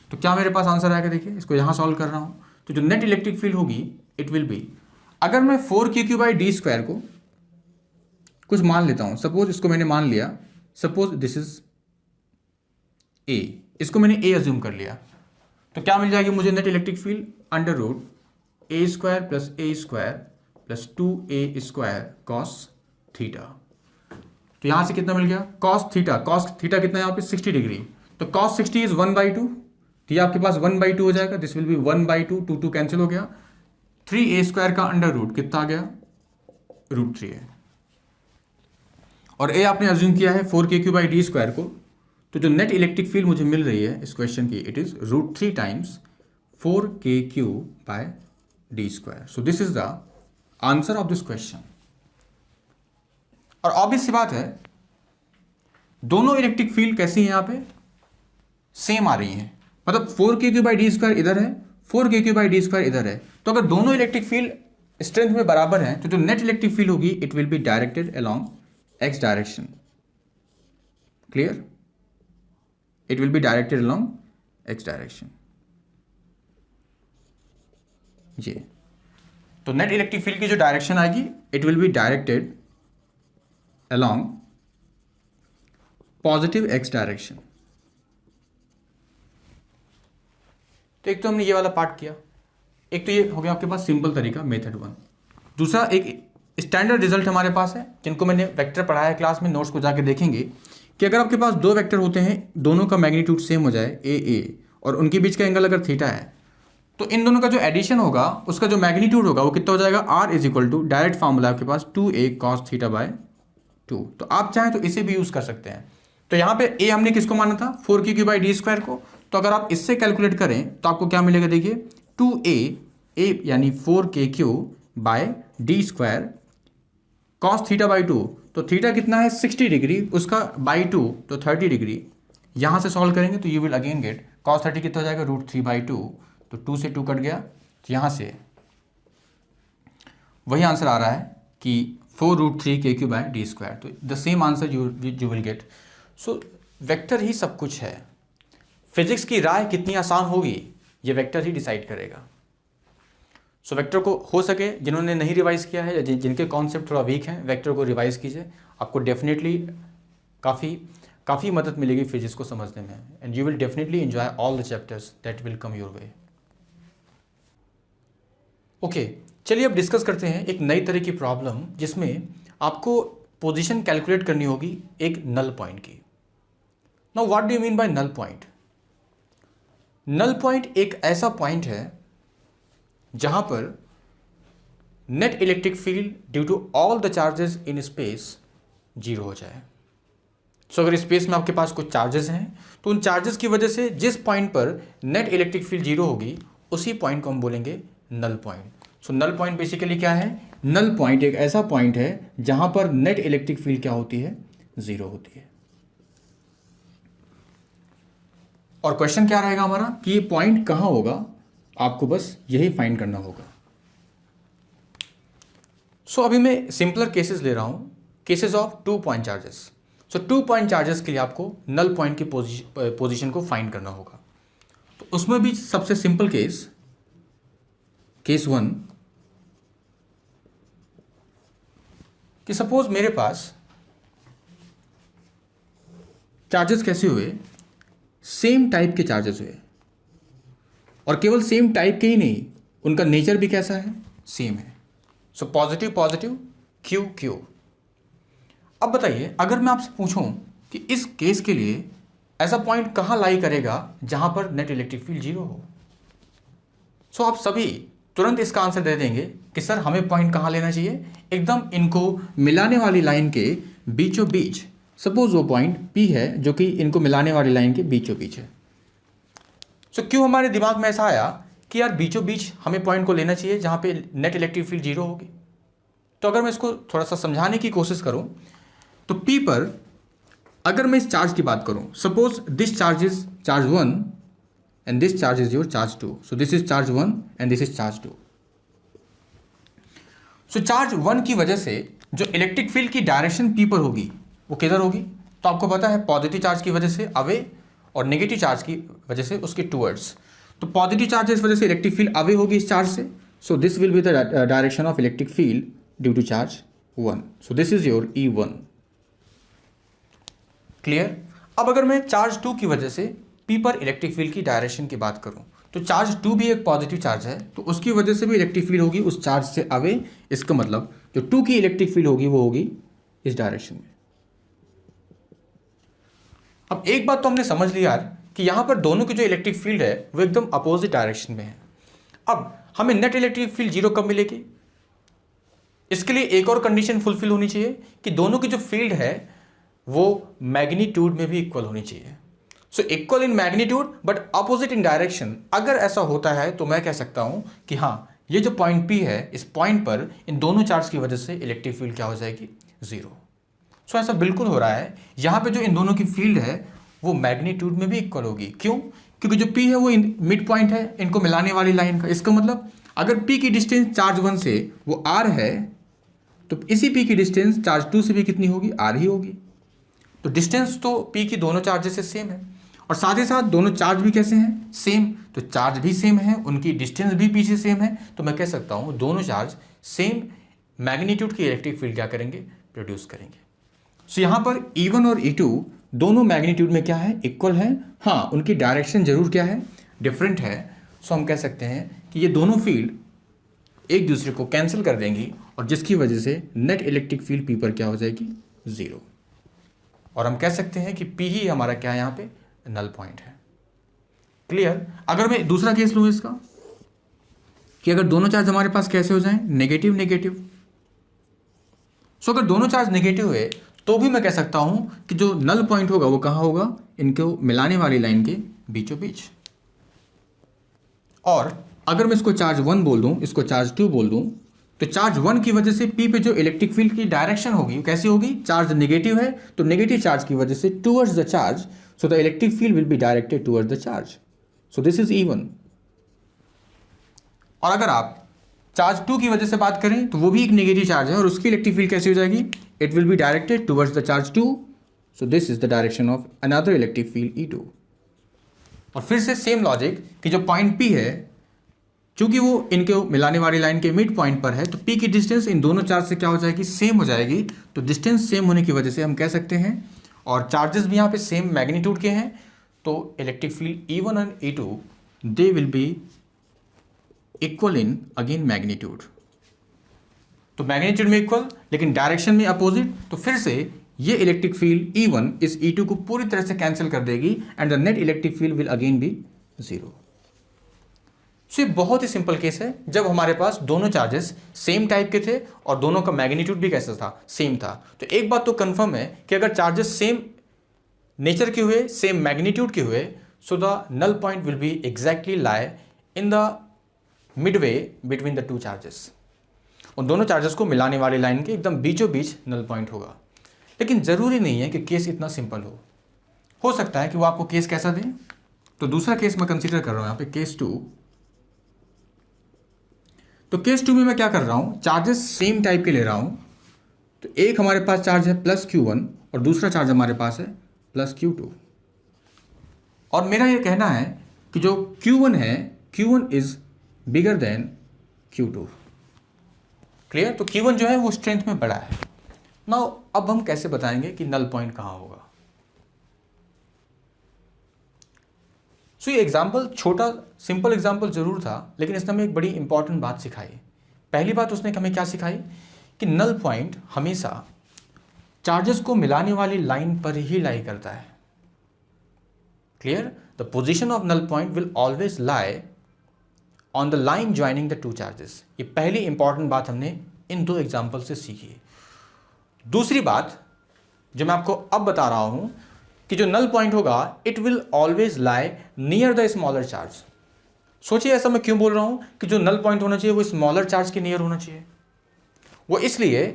तो क्या मेरे पास आंसर आएगा, देखिए इसको यहाँ सॉल्व कर रहा हूँ, तो जो नेट इलेक्ट्रिक फील्ड होगी इट विल बी, अगर मैं 4k³ बाई डी स्क्वायर को कुछ मान लेता हूँ, सपोज इसको मैंने मान लिया, सपोज दिस इज ए, इसको मैंने ए अज्यूम कर लिया, तो क्या मिल जाएगी मुझे net electric field, √a² + a² + 2a² cos theta. तो यहां से कितना मिल गया cos थीटा कितना है यहाँ पे 60 डिग्री, तो cos 60 इज 1/2, तो ये आपके पास 1/2 हो जाएगा, दिस विल बी 1/2, 2 कैंसिल हो गया, 3a² का अंडर रूट कितना आ गया √3 है, और ए आपने अज्यूम किया है 4k³ बाई डी स्क्वायर को, तो जो नेट इलेक्ट्रिक फील्ड मुझे मिल रही है इस क्वेश्चन की, it is √3 times 4k³ by d square. So this is the answer of this question. और ऑब्वियस सी बात है, दोनों इलेक्ट्रिक फील्ड कैसी हैं यहाँ पे, सेम आ रही हैं, मतलब 4k³ बाई डी स्क्वायर इधर है, 4k³ बाई डी स्क्वायर इधर है, तो अगर दोनों इलेक्ट्रिक फील्ड स्ट्रेंथ में बराबर हैं तो जो नेट इलेक्ट्रिक फील्ड होगी it will be directed along x direction. Clear, it will be directed along x direction. जी, तो नेट इलेक्ट्रिक फील्ड की जो डायरेक्शन आएगी it will be directed along positive x direction. तो एक तो हमने ये वाला पार्ट किया, एक तो ये हो गया आपके पास सिंपल तरीका मेथड 1। दूसरा एक स्टैंडर्ड रिजल्ट हमारे पास है, जिनको मैंने वेक्टर पढ़ाया है क्लास में, नोट्स को जाके देखेंगे कि अगर आपके पास दो वेक्टर होते हैं, दोनों का मैग्नीट्यूड सेम हो जाए a और उनके बीच का एंगल अगर थीटा है, तो इन दोनों का जो एडिशन होगा उसका जो मैग्नीट्यूड होगा वो कितना हो जाएगा, r is equal to direct formula आपके पास 2a cos थीटा बाय 2। तो आप चाहें तो इसे भी यूज़ कर सकते हैं। तो यहाँ पे a हमने किसको माना था, 4k³ बाई डी स्क्वायर को, तो अगर आप इससे कैलकुलेट करें तो आपको क्या मिलेगा, देखिए 2a यानी 4k³ by d square cos theta by 2, तो थीटा कितना है 60 डिग्री, उसका बाई 2 तो 30 डिग्री। यहाँ से सॉल्व करेंगे तो you will again get cos 30 कितना हो जाएगा √3/2, तो 2 से 2 कट गया, तो यहाँ से वही आंसर आ रहा है कि 4√3k³ बाय डी स्क्वायर। तो the same answer you will get. So vector ही सब कुछ है, फिजिक्स की राय कितनी आसान होगी ये वेक्टर ही डिसाइड करेगा। सो वेक्टर को हो सके जिन्होंने नहीं रिवाइज किया है या जिनके कॉन्सेप्ट थोड़ा वीक हैं, वेक्टर को रिवाइज कीजिए, आपको डेफिनेटली काफ़ी मदद मिलेगी फिजिक्स को समझने में, and you will definitely enjoy all the chapters that will come your way. Okay, चलिए अब डिस्कस करते हैं एक नई तरह की प्रॉब्लम जिसमें आपको पोजीशन कैलकुलेट करनी होगी एक नल पॉइंट की। Now what do you mean by null point? Null point एक ऐसा पॉइंट है जहां पर net electric field due to all the charges in space zero हो जाए। सो अगर स्पेस में आपके पास कुछ चार्जेस हैं तो उन चार्जेस की वजह से जिस पॉइंट पर नेट इलेक्ट्रिक फील्ड जीरो होगी उसी पॉइंट को हम बोलेंगे नल पॉइंट। सो नल पॉइंट बेसिकली क्या है? नल पॉइंट एक ऐसा पॉइंट है जहां पर नेट इलेक्ट्रिक फील्ड क्या होती है? जीरो होती है। और क्वेश्चन क्या रहेगा हमारा कि ये पॉइंट कहां होगा, आपको बस यही फाइंड करना होगा। सो अभी मैं सिंपलर केसेस ले रहा हूं, cases of 2 point charges. So 2 point charges के लिए आपको नल पॉइंट की पोजीशन को फाइंड करना होगा। तो उसमें भी सबसे सिंपल केस 1 कि सपोज मेरे पास चार्जेस कैसे हुए, सेम टाइप के चार्जेस हुए, और केवल सेम टाइप के ही नहीं, उनका नेचर भी कैसा है, सेम है। So positive positive, Q Q. अब बताइए, अगर मैं आपसे पूछूं कि इस केस के लिए ऐसा पॉइंट कहां लाई करेगा जहां पर नेट इलेक्ट्रिक फील्ड 0 हो। सो आप सभी तुरंत इसका आंसर दे देंगे कि सर हमें पॉइंट कहां लेना चाहिए, एकदम इनको मिलाने वाली लाइन के बीचों बीच। सपोज वो पॉइंट P है जो कि इनको मिलाने वाली लाइन के बीचों बीच है। सो क्यों हमारे दिमाग में ऐसा आया कि यार बीचों बीच हमें पॉइंट को लेना चाहिए जहां पे नेट इलेक्ट्रिक फील्ड 0 होगी। तो अगर मैं इसको थोड़ा सा समझाने की कोशिश करूं तो P पर अगर मैं इस चार्ज की बात करूं, suppose this charge is charge 1 and this charge is your charge 2। So this is charge 1 and this is charge 2। So charge 1 की वजह से जो इलेक्ट्रिक फील्ड की डायरेक्शन P पर होगी वो किधर होगी, तो आपको पता है पॉजिटिव चार्ज की वजह से अवे और नेगेटिव चार्ज की वजह से उसके टूवर्ड्स। तो पॉजिटिव चार्ज इस वजह से इलेक्ट्रिक फील्ड अवे होगी इस चार्ज से। So this will be the direction of electric field due to charge 1। So this is your E1। Clear. अब अगर मैं चार्ज 2 की वजह से P पर इलेक्ट्रिक फील्ड की डायरेक्शन की बात करूं, तो चार्ज 2 भी एक पॉजिटिव चार्ज है, तो उसकी वजह से भी इलेक्ट्रिक फील्ड होगी उस चार्ज से अवे। इसका मतलब जो 2 की इलेक्ट्रिक फील्ड होगी वो होगी इस डायरेक्शन में। अब एक बात तो हमने समझ लिया यार कि यहां पर दोनों की जो इलेक्ट्रिक फील्ड है वो एकदम अपोजिट डायरेक्शन में है। अब हमें नेट इलेक्ट्रिक फील्ड 0 कब मिलेगी, इसके लिए एक और कंडीशन फुलफिल होनी चाहिए कि दोनों की जो फील्ड है वो मैग्नीट्यूड में भी इक्वल होनी चाहिए। So equal in magnitude but opposite in direction. अगर ऐसा होता है तो मैं कह सकता हूं कि हाँ, ये जो पॉइंट P है, इस पॉइंट पर इन दोनों चार्ज की वजह से इलेक्ट्रिक फील्ड क्या हो जाएगी, 0। सो ऐसा बिल्कुल हो रहा है, यहां पे जो इन दोनों की फील्ड है वो मैग्नीट्यूड में भी इक्वल होगी। क्यों, क्योंकि जो P है वो मिड पॉइंट है इनको मिलाने वाली लाइन का। इसका मतलब अगर P की डिस्टेंस चार्ज 1 से वो R है, तो इसी P की डिस्टेंस चार्ज 2 से भी कितनी होगी, R ही होगी। तो डिस्टेंस तो P की दोनों चार्जेस से सेम है, और साथ ही साथ दोनों चार्ज भी कैसे हैं, सेम। तो चार्ज भी सेम है, उनकी डिस्टेंस भी P से सेम है, तो मैं कह सकता हूं दोनों चार्ज सेम मैग्नीट्यूड की इलेक्ट्रिक फील्ड क्या करेंगे, प्रोड्यूस करेंगे। सो यहां पर E1 और E2 दोनों मैग्नीट्यूड में क्या है, इक्वल है। हाँ, उनकी डायरेक्शन जरूर क्या है, डिफरेंट है। सो हम कह सकते हैं कि ये दोनों फील्ड एक दूसरे को कैंसिल कर देंगी, और जिसकी वजह से नेट इलेक्ट्रिक फील्ड P पर क्या हो जाएगी, 0। और हम कह सकते हैं कि P ही हमारा क्या है, यहाँ पे नल पॉइंट है। क्लियर। अगर मैं दूसरा केस लूँ इसका, कि अगर दोनों चार्ज हमारे पास कैसे हो जाएं, नेगेटिव नेगेटिव। सो अगर दोनों चार्ज नेगेटिव है तो भी मैं कह सकता हूं कि जो नल पॉइंट होगा वो कहां होगा, इनको मिलाने वाली लाइन के बीचों बीच। और अगर मैं इसको चार्ज 1 बोल दूं, इसको चार्ज 2 बोल दूं, तो चार्ज 1 की वजह से P पे जो इलेक्ट्रिक फील्ड की डायरेक्शन होगी कैसी होगी, चार्ज नेगेटिव है तो नेगेटिव चार्ज की वजह से towards the charge, so the electric field will be directed towards the charge. So this is E1। और अगर आप चार्ज 2 की वजह से बात करें तो वो भी एक नेगेटिव चार्ज है, और उसकी इलेक्ट्रिक फील्ड कैसी हो जाएगी, it will be directed towards the charge 2। So this is the direction of another electric field E2। और फिर से सेम लॉजिक कि जो पॉइंट P है, चूंकि वो इनके मिलाने वाली लाइन के मिड पॉइंट पर है, तो P की डिस्टेंस इन दोनों चार्ज से क्या हो जाएगी, सेम हो जाएगी। तो डिस्टेंस सेम होने की वजह से हम कह सकते हैं, और चार्जेस भी यहाँ पे सेम मैग्नीट्यूड के हैं, तो electric field E1 and E2 they will be equal in again magnitude. तो मैग्नीट्यूड में इक्वल लेकिन डायरेक्शन में अपोजिट। तो फिर से ये इलेक्ट्रिक फील्ड E1 इस E2 को पूरी तरह से कैंसिल कर देगी, and the net electric field will again be 0। So ये बहुत ही सिंपल केस है, जब हमारे पास दोनों चार्जेस सेम टाइप के थे और दोनों का मैग्नीट्यूड भी कैसा था, सेम था। तो एक बात तो कंफर्म है कि अगर चार्जेस सेम नेचर के हुए, सेम मैग्नीट्यूड के हुए, so the null point will be exactly lie in the midway between the two charges. उन दोनों चार्जेस को मिलाने वाली लाइन के एकदम बीचों बीच नल पॉइंट होगा। लेकिन ज़रूरी नहीं है कि केस इतना सिंपल हो सकता है कि वो आपको केस कैसा दें। तो दूसरा केस मैं कंसीडर कर रहा हूँ यहाँ पे, केस 2। तो केस 2 में मैं क्या कर रहा हूँ, चार्जेस सेम टाइप के ले रहा हूँ। तो एक हमारे पास चार्ज है +Q1 और दूसरा चार्ज हमारे पास है प्लस Q2। और मेरा ये कहना है कि जो Q1 है, Q1 is bigger than Q2। Clear? तो Q1 जो है वो स्ट्रेंथ में बड़ा है। नाउ अब हम कैसे बताएंगे कि नल पॉइंट कहां होगा? सो ये एग्जाम्पल छोटा सिंपल एग्जाम्पल जरूर था, लेकिन इसने हमें एक बड़ी इंपॉर्टेंट बात सिखाई। पहली बात उसने हमें क्या सिखाई कि नल पॉइंट हमेशा चार्जेस को मिलाने वाली लाइन पर ही लाई करता है। Clear? The position of null point will always lie on the line joining the two charges. ये पहली इंपॉर्टेंट बात हमने इन दो एग्जाम्पल से सीखी। दूसरी बात जो मैं आपको अब बता रहा हूं कि जो नल पॉइंट होगा it will always lie near the smaller charge. सोचिए ऐसा मैं क्यों बोल रहा हूं कि जो नल पॉइंट होना चाहिए वो स्मॉलर चार्ज के नियर होना चाहिए। वो इसलिए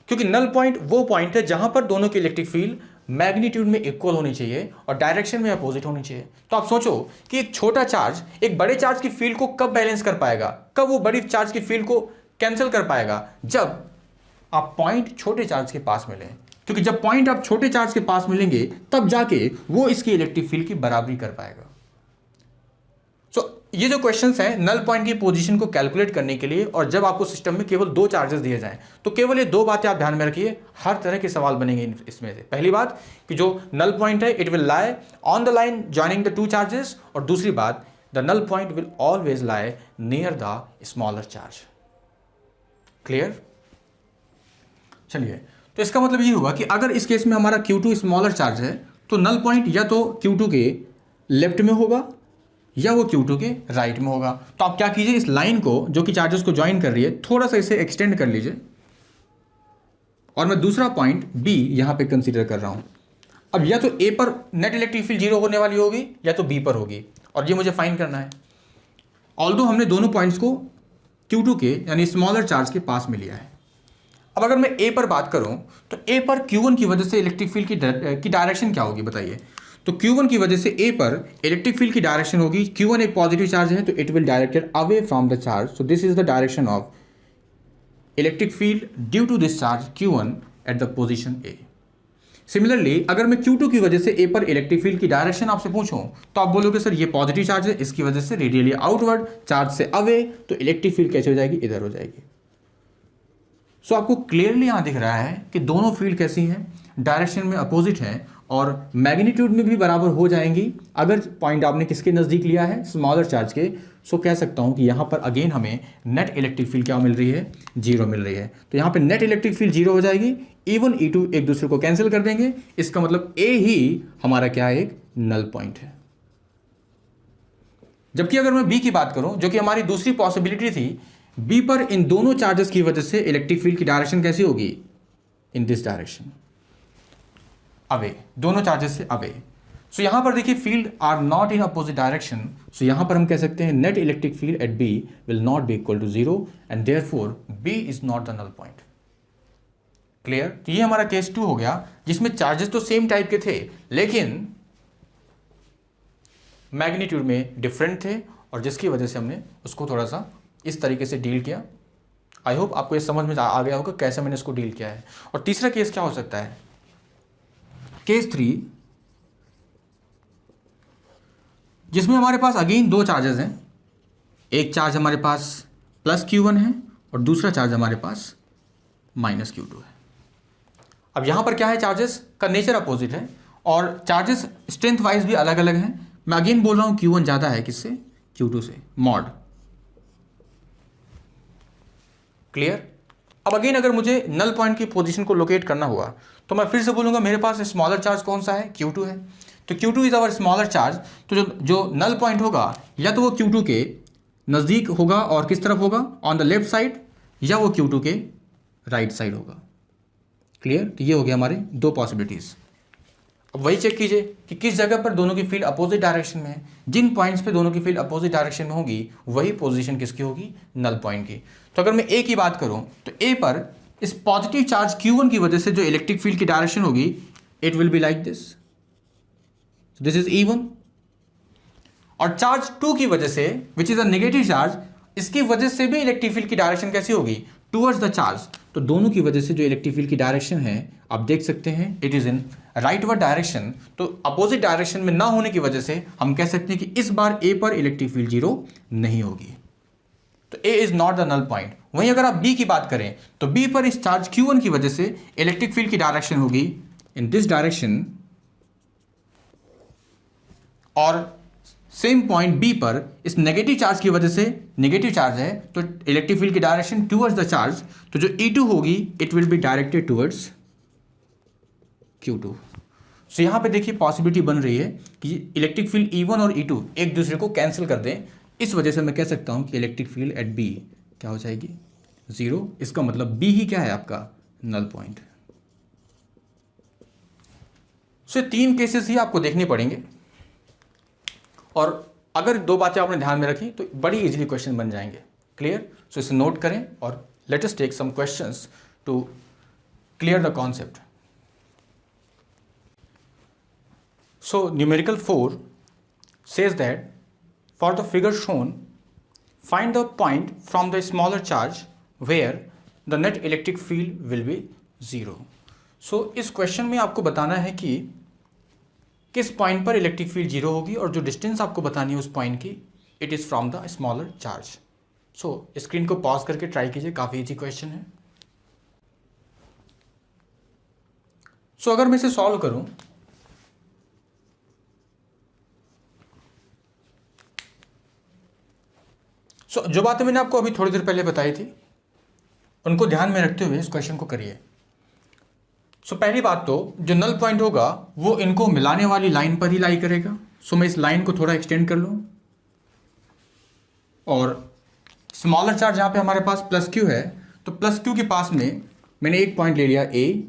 क्योंकि नल पॉइंट वो पॉइंट है जहां पर दोनों की इलेक्ट्रिक फील्ड मैग्नीट्यूड में इक्वल होनी चाहिए और डायरेक्शन में अपोजिट होनी चाहिए। तो आप सोचो कि एक छोटा चार्ज एक बड़े चार्ज की फील्ड को कब बैलेंस कर पाएगा, कब वो बड़ी चार्ज की फील्ड को कैंसिल कर पाएगा? जब आप पॉइंट छोटे चार्ज के पास मिले। क्योंकि जब पॉइंट आप छोटे चार्ज के पास मिलेंगे तब जाके वो इसकी इलेक्ट्रिक फील्ड की बराबरी कर पाएगा। सो ये जो क्वेश्चंस हैं नल पॉइंट की पोजीशन को कैलकुलेट करने के लिए, और जब आपको सिस्टम में केवल दो चार्जेस दिए जाएं तो केवल ये दो बातें आप ध्यान में रखिए। हर तरह के सवाल बनेंगे इसमें से। पहली बात कि जो नल पॉइंट है it will lie on the line joining the two charges, और दूसरी बात the null point will always lie near the smaller charge. Clear? चलिए, तो इसका मतलब ये हुआ कि अगर इस केस में हमारा Q2 स्मॉलर चार्ज है तो नल पॉइंट या तो Q2 के लेफ्ट में होगा या वो Q2 के राइट में होगा। तो आप क्या कीजिए, इस लाइन को जो कि चार्जेस को ज्वाइन कर रही है थोड़ा सा इसे एक्सटेंड कर लीजिए, और मैं दूसरा पॉइंट B यहां पे कंसीडर कर रहा हूं। अब या तो A पर नेट इलेक्ट्रिक फील्ड 0 होने वाली होगी या तो B पर होगी, और ये मुझे फाइंड करना है। ऑल्दो हमने दोनों पॉइंट्स को Q2 के यानी स्मॉलर चार्ज के पास में लिया है। अब अगर मैं A पर बात करूं तो A पर Q1 की वजह से इलेक्ट्रिक फील्ड की डायरेक्शन क्या होगी बताइए? तो Q1 की वजह से A पर इलेक्ट्रिक फील्ड की डायरेक्शन होगी, Q1 एक पॉजिटिव चार्ज है तो it will directed away from the charge, so this is the direction of electric field due to this charge Q1 at the position A। Similarly अगर मैं Q2 की वजह से A पर इलेक्ट्रिक फील्ड की direction आपसे पूछूं तो आप बोलोगे सर ये पॉजिटिव चार्ज है, इसकी वजह से रेडियली आउटवर्ड, चार्ज से अवे, तो इलेक्ट्रिक फील्ड कैसे हो जाएगी? इधर हो जाएगी। सो आपको क्लियरली यहां दिख रहा है कि दोनों फील्ड कैसी हैं? डायरेक्शन में अपोजिट हैं और मैग्नीट्यूड में भी बराबर हो जाएंगी। अगर पॉइंट आपने किसके नज़दीक लिया है? स्मॉलर चार्ज के। सो कह सकता हूं कि यहां पर अगेन हमें नेट इलेक्ट्रिक फील्ड क्या मिल रही है? 0 मिल रही है। तो यहां पे नेट इलेक्ट्रिक फील्ड 0 हो जाएगी, E1 E2 एक दूसरे को कैंसिल कर देंगे। इसका मतलब A ही हमारा क्या है? एक नल पॉइंट है। जबकि अगर मैं B की बात करूं जो कि हमारी दूसरी पॉसिबिलिटी थी, B पर इन दोनों चार्जेस की वजह से इलेक्ट्रिक फील्ड की डायरेक्शन कैसी होगी? इन दिस डायरेक्शन, अवे, दोनों चार्जेस से अवे। सो यहां पर देखिए field are not in opposite direction, so यहां पर हम कह सकते हैं net electric field at B will not be equal to 0 and therefore B is not the null point. Clear? तो ये हमारा केस 2 हो गया जिसमें चार्जेस तो सेम टाइप के थे लेकिन मैग्नीट्यूड में डिफरेंट थे, और जिसकी वजह से हमने उसको थोड़ा सा इस तरीके से डील किया। आई होप आपको ये समझ में आ गया होगा कैसे मैंने इसको डील किया है। और तीसरा केस क्या हो सकता है? केस 3 जिसमें हमारे पास अगेन दो चार्जेस हैं। एक चार्ज हमारे पास प्लस Q1 है और दूसरा चार्ज हमारे पास माइनस Q2 है। अब यहां पर क्या है? चार्जेस का नेचर अपोजिट है और चार्जेस स्ट्रेंथ वाइज भी अलग अलग हैं। मैं अगेन बोल रहा हूं Q1 ज़्यादा है किससे? Q2 से, मॉड। क्लियर? अब अगेन अगर मुझे नल पॉइंट की पोजीशन को लोकेट करना हुआ तो मैं फिर से बोलूंगा मेरे पास स्मॉलर चार्ज कौन सा है? Q2 है। तो Q2 is our smaller charge, तो जो नल पॉइंट होगा या तो वो Q2 के नज़दीक होगा और किस तरफ होगा? ऑन द लेफ्ट साइड, या वो Q2 के राइट साइड होगा। क्लियर? तो ये हो गया हमारे दो पॉसिबिलिटीज़। अब वही चेक कीजिए कि किस जगह पर दोनों की फील्ड अपोजिट डायरेक्शन में है। जिन पॉइंट्स पे दोनों की फील्ड अपोजिट डायरेक्शन में होगी वही पोजीशन किसकी होगी? नल पॉइंट की। तो अगर मैं A की बात करूं तो A पर इस पॉजिटिव चार्ज Q1 की वजह से जो इलेक्ट्रिक फील्ड की डायरेक्शन होगी it will be like this, this is E1। और चार्ज 2 की वजह से which is a negative charge, इसकी वजह से भी इलेक्ट्रिक फील्ड की डायरेक्शन कैसी होगी? टूवर्ड्स द चार्ज, तो दोनों की वजह से जो इलेक्ट्रिक फील्ड की डायरेक्शन है आप देख सकते हैं it is in rightward direction. तो अपोजिट डायरेक्शन में ना होने की वजह से हम कह सकते हैं कि इस बार ए पर इलेक्ट्रिक फील्ड जीरो नहीं होगी, तो A is not the null point. वहीं अगर आप बी की बात करें तो बी पर इस चार्ज Q1 की वजह से इलेक्ट्रिक फील्ड की डायरेक्शन होगी इन दिस डायरेक्शन, और सेम पॉइंट बी पर इस नेगेटिव चार्ज की वजह से, नेगेटिव चार्ज है तो इलेक्ट्रिक फील्ड की डायरेक्शन टूवर्ड्स द चार्ज, तो जो E2 होगी it will be directed towards Q2। सो यहाँ पे देखिए पॉसिबिलिटी बन रही है कि इलेक्ट्रिक फील्ड E1 और E2 एक दूसरे को कैंसिल कर दें, इस वजह से मैं कह सकता हूँ कि इलेक्ट्रिक फील्ड एट बी क्या हो जाएगी, जीरो। इसका मतलब बी ही क्या है आपका नल पॉइंट। सो तीन केसेस ही आपको देखने पड़ेंगे, और अगर दो बातें आपने ध्यान में रखी तो बड़ी इजीली क्वेश्चन बन जाएंगे। क्लियर? सो इसे नोट करें और let us take some questions to clear the concept. So numerical 4 says that for the figure shown find the point from the smaller charge where the net electric field will be zero। सो इस question में आपको बताना है कि किस point पर electric field zero होगी, और जो डिस्टेंस आपको बतानी है उस पॉइंट की it is from the smaller charge. So screen को पॉज करके ट्राई कीजिए, काफ़ी इजी क्वेश्चन है। सो अगर मैं इसे सॉल्व करूं सो जो बातें मैंने आपको अभी थोड़ी देर पहले बताई थी उनको ध्यान में रखते हुए इस क्वेश्चन को करिए। सो पहली बात तो जो नल पॉइंट होगा वो इनको मिलाने वाली लाइन पर ही लाई करेगा। सो मैं इस लाइन को थोड़ा एक्सटेंड कर लूँ, और स्मॉलर चार्ज यहाँ पे हमारे पास प्लस क्यू है, तो प्लस क्यू के पास में मैंने एक पॉइंट ले लिया ए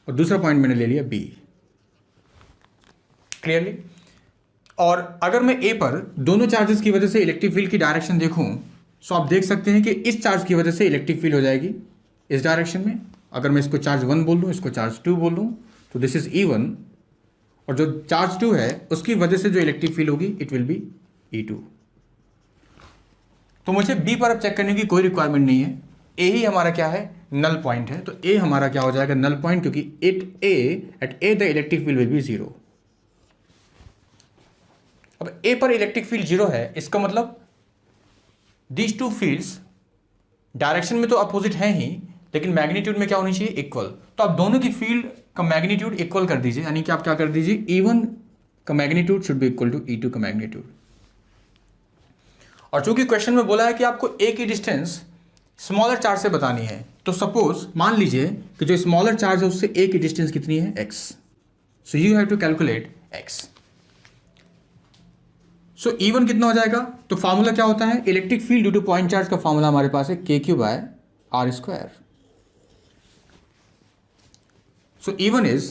और दूसरा पॉइंट मैंने ले लिया बी। क्लियरली? और अगर मैं ए पर दोनों चार्जेस की वजह से इलेक्ट्रिक फील्ड की डायरेक्शन देखूं, सो आप देख सकते हैं कि इस चार्ज की वजह से इलेक्ट्रिक फील्ड हो जाएगी इस डायरेक्शन में। अगर मैं इसको चार्ज 1 बोल दूँ, इसको चार्ज 2 बोल दूँ, तो दिस इज E1, और जो चार्ज 2 है उसकी वजह से जो इलेक्ट्रिक फील्ड होगी इट विल बी E2। तो मुझे बी पर अब चेक करने की कोई रिक्वायरमेंट नहीं है, ए ही हमारा क्या है नल पॉइंट है, तो ए हमारा क्या हो जाएगा नल पॉइंट, क्योंकि at A the electric field will be zero. अब ए पर इलेक्ट्रिक फील्ड जीरो है, इसका मतलब दीज टू फील्ड्स डायरेक्शन में तो अपोजिट हैं ही, लेकिन मैग्नीट्यूड में क्या होनी चाहिए इक्वल। तो आप दोनों की फील्ड का मैग्नीट्यूड इक्वल कर दीजिए, यानी कि आप क्या कर दीजिए E1 का magnitude should be equal to E2 का मैग्नीट्यूड। और चूंकि क्वेश्चन में बोला है कि आपको ए की डिस्टेंस स्मॉलर चार्ज से बतानी है, तो सपोज मान लीजिए कि जो स्मॉलर चार्ज है उससे ए की डिस्टेंस कितनी है x। So you have to calculate x। So E1 कितना हो जाएगा, तो फार्मूला क्या होता है electric field due to point charge का फार्मूला हमारे पास है KQ/R²। So E1 is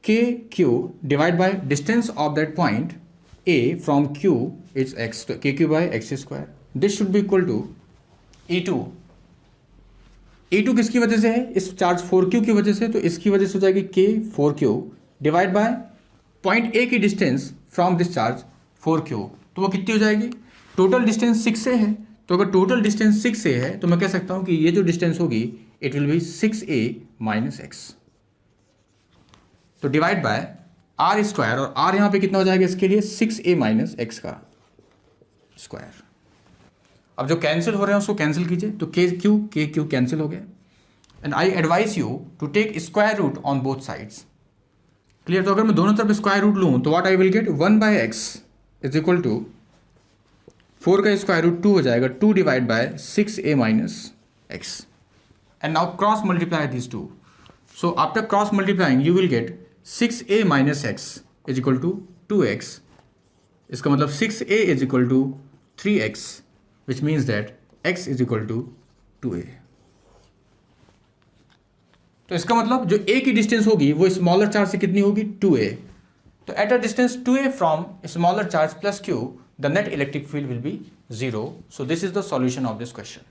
KQ divided by distance of that point A from Q is x, so KQ/x²। This should be equal to E2। E2 किसकी वजह से है, इस charge 4Q की वजह से, तो इसकी वजह से हो जाएगी K4Q divide by point A की distance from this charge 4Q, तो वो कितनी हो जाएगी, टोटल डिस्टेंस 6A है। तो अगर टोटल डिस्टेंस 6A है तो मैं कह सकता हूँ कि ये जो डिस्टेंस होगी it will B 6A minus x, तो डिवाइड बाय R², और R यहाँ पे कितना हो जाएगा इसके लिए 6A माइनस x का स्क्वायर। अब जो कैंसिल हो रहे हैं उसको कैंसिल कीजिए, तो KQ कैंसिल हो गया, and I advise you to take square root on both sides. Clear? तो अगर मैं दोनों तरफ स्क्वायर रूट लूँ तो what I will get 1/x is equal to 4 का स्क्वायर रूट 2 हो जाएगा, 2 divide by 6A minus x, and now cross multiply this two. So after cross multiplying you will get 6A minus x is equal to 2x। इसका मतलब 6A is equal to 3x, which means that x is equal to 2A। तो इसका मतलब जो A की distance होगी वो smaller charge से कितनी होगी 2A। तो eight a distance 2A from smaller charge plus Q the net electric field will B 0। So this is the solution of this question.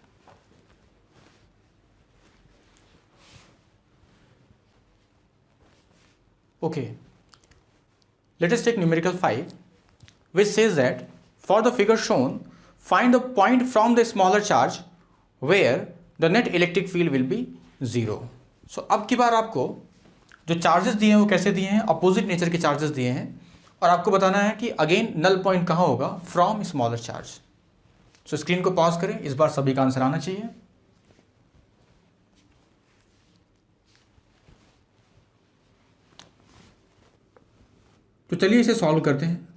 Okay, let us take numerical 5, which says that for the figure shown, find the point from the smaller charge where the net electric field will B 0। सो अब की बार आपको जो charges दिए हैं वो कैसे दिए हैं, अपोजिट नेचर के चार्जेस दिए हैं, और आपको बताना है कि अगेन नल पॉइंट कहाँ होगा, from smaller charge. So screen को पॉज करें, इस बार सभी का आंसर आना चाहिए। तो चलिए इसे सॉल्व करते हैं।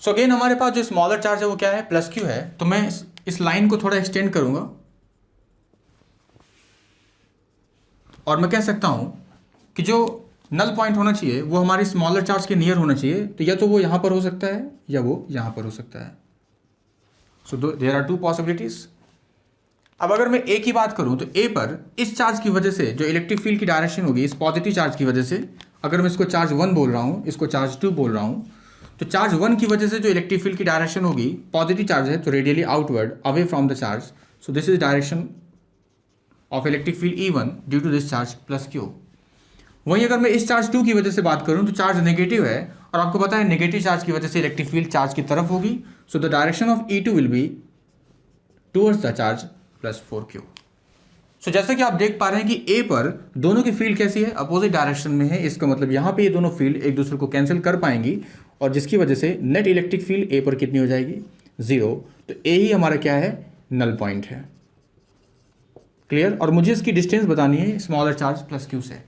सो अगेन हमारे पास जो स्मॉलर चार्ज है वो क्या है, प्लस क्यू है। तो मैं इस लाइन को थोड़ा एक्सटेंड करूंगा और मैं कह सकता हूं कि जो नल पॉइंट होना चाहिए वो हमारे स्मॉलर चार्ज के नियर होना चाहिए। तो या तो वो यहां पर हो सकता है या वो यहां पर हो सकता है। So there are two possibilities. अब अगर मैं ए की बात करूं तो ए पर इस चार्ज की वजह से जो इलेक्ट्रिक फील्ड की डायरेक्शन होगी, इस पॉजिटिव चार्ज की वजह से, अगर मैं इसको चार्ज 1 बोल रहा हूं, इसको चार्ज 2 बोल रहा हूं, तो चार्ज 1 की वजह से जो इलेक्ट्रिक फील्ड की डायरेक्शन होगी, पॉजिटिव चार्ज है तो radially outward away from the charge. So this is direction of electric field E1 due to this charge plus Q. वहीं अगर मैं इस चार्ज 2 की वजह से बात करूं तो चार्ज नेगेटिव है, और आपको पता है नेगेटिव चार्ज की वजह से इलेक्ट्रिक फील्ड चार्ज की तरफ होगी। सो the direction of E2 will be towards the charge plus 4Q। सो जैसे कि आप देख पा रहे हैं कि ए पर दोनों की फील्ड कैसी है, अपोजिट डायरेक्शन में है। इसका मतलब यहाँ पे ये दोनों फील्ड एक दूसरे को कैंसिल कर पाएंगी, और जिसकी वजह से नेट इलेक्ट्रिक फील्ड ए पर कितनी हो जाएगी, 0। तो ए ही हमारा क्या है, नल पॉइंट है। क्लियर। और मुझे इसकी डिस्टेंस बतानी है स्मॉलर चार्ज प्लस क्यू से।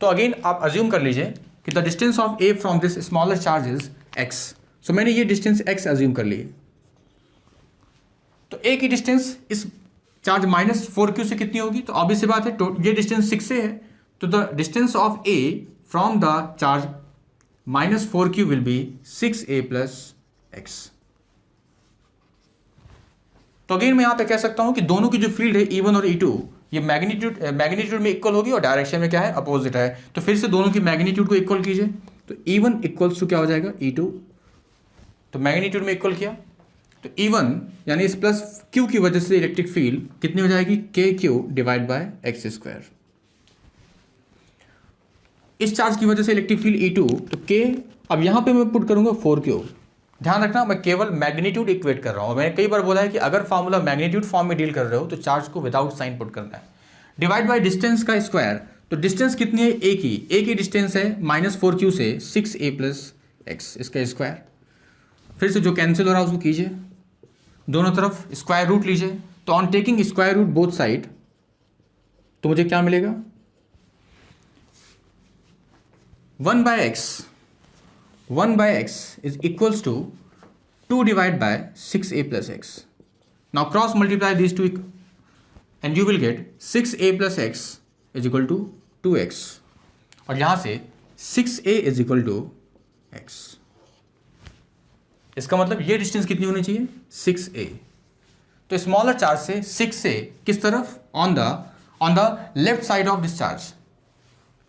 तो अगेन आप अज्यूम कर लीजिए कि the distance of A from this smaller charge is x। सो मैंने ये डिस्टेंस x अज्यूम कर ली। तो ए की डिस्टेंस इस चार्ज -4Q से कितनी होगी, तो ऑब्वियस सी बात है ये डिस्टेंस 6 से है, तो the distance of A from the charge -4Q will be 6a plus x। तो अगेन मैं यहां पे कह सकता हूं कि दोनों की जो फील्ड है E1 और E2 ये मैग्नीट्यूड में इक्वल होगी और डायरेक्शन में क्या है, अपोजिट है। तो फिर से दोनों की मैग्नीट्यूड को इक्वल कीजिए, तो E1 इक्वल्स टू क्या हो जाएगा, E2। तो मैग्नीट्यूड में इक्वल किया तो E1 यानी इस प्लस Q की वजह से इलेक्ट्रिक फील्ड कितनी हो जाएगी, KQ divide by x square. इस चार्ज की वजह से इलेक्ट्रिक फील्ड E2, तो K, अब यहां पे मैं पुट करूंगा 4Q। ध्यान रखना मैं केवल मैग्नीट्यूड इक्वेट कर रहा हूं। मैंने कई बार बोला है कि अगर फॉर्मूला मैग्नीट्यूड फॉर्म में डील कर रहे हो तो चार्ज को विदाउट साइन पुट करना है। डिवाइड बाय डिस्टेंस का स्क्वायर, तो डिस्टेंस कितनी है, ए की डिस्टेंस है -4Q से 6a प्लस x, इसका स्क्वायर। फिर से जो कैंसिल हो रहा है उसको कीजिए, दोनों तरफ स्क्वायर रूट लीजिए। तो on taking square root both side तो मुझे क्या मिलेगा, 1 by x is equals to 2 divided by 6a plus x. Now cross multiply these two and you will get 6a plus x is equal to 2x, और यहां से 6a is equal to x। इसका मतलब ये distance कितनी होनी चाहिए, 6a। तो स्मॉलर चार्ज से 6a किस तरफ, on the left side of this charge.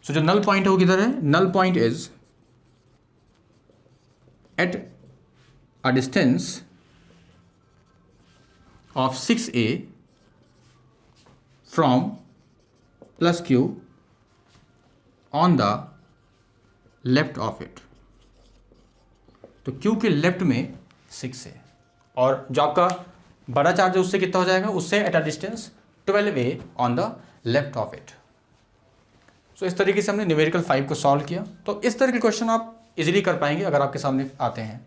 So जो नल पॉइंट है वो किधर है, null point is at a distance of 6a from plus q on the left of it। तो q के लेफ्ट में 6 है, और जो आपका बड़ा चार्ज है उससे कितना हो जाएगा, उससे at a distance 12a on the left of it. So इस तरीके से हमने न्यूमेरिकल 5 को सॉल्व किया। तो इस तरह के क्वेश्चन आप इजीली कर पाएंगे अगर आपके सामने आते हैं।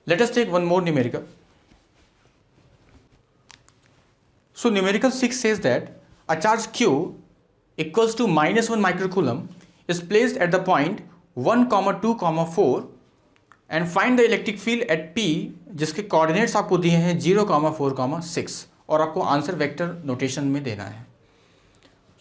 Let us take one more numerical. So numerical 6 says that a charge Q equals to -1 microcoulomb is placed at the point 1, 2, 4 and find the electric field at P, जिसके कोऑर्डिनेट्स आपको दिए हैं 0, 4, 6, और आपको आंसर वेक्टर नोटेशन में देना है।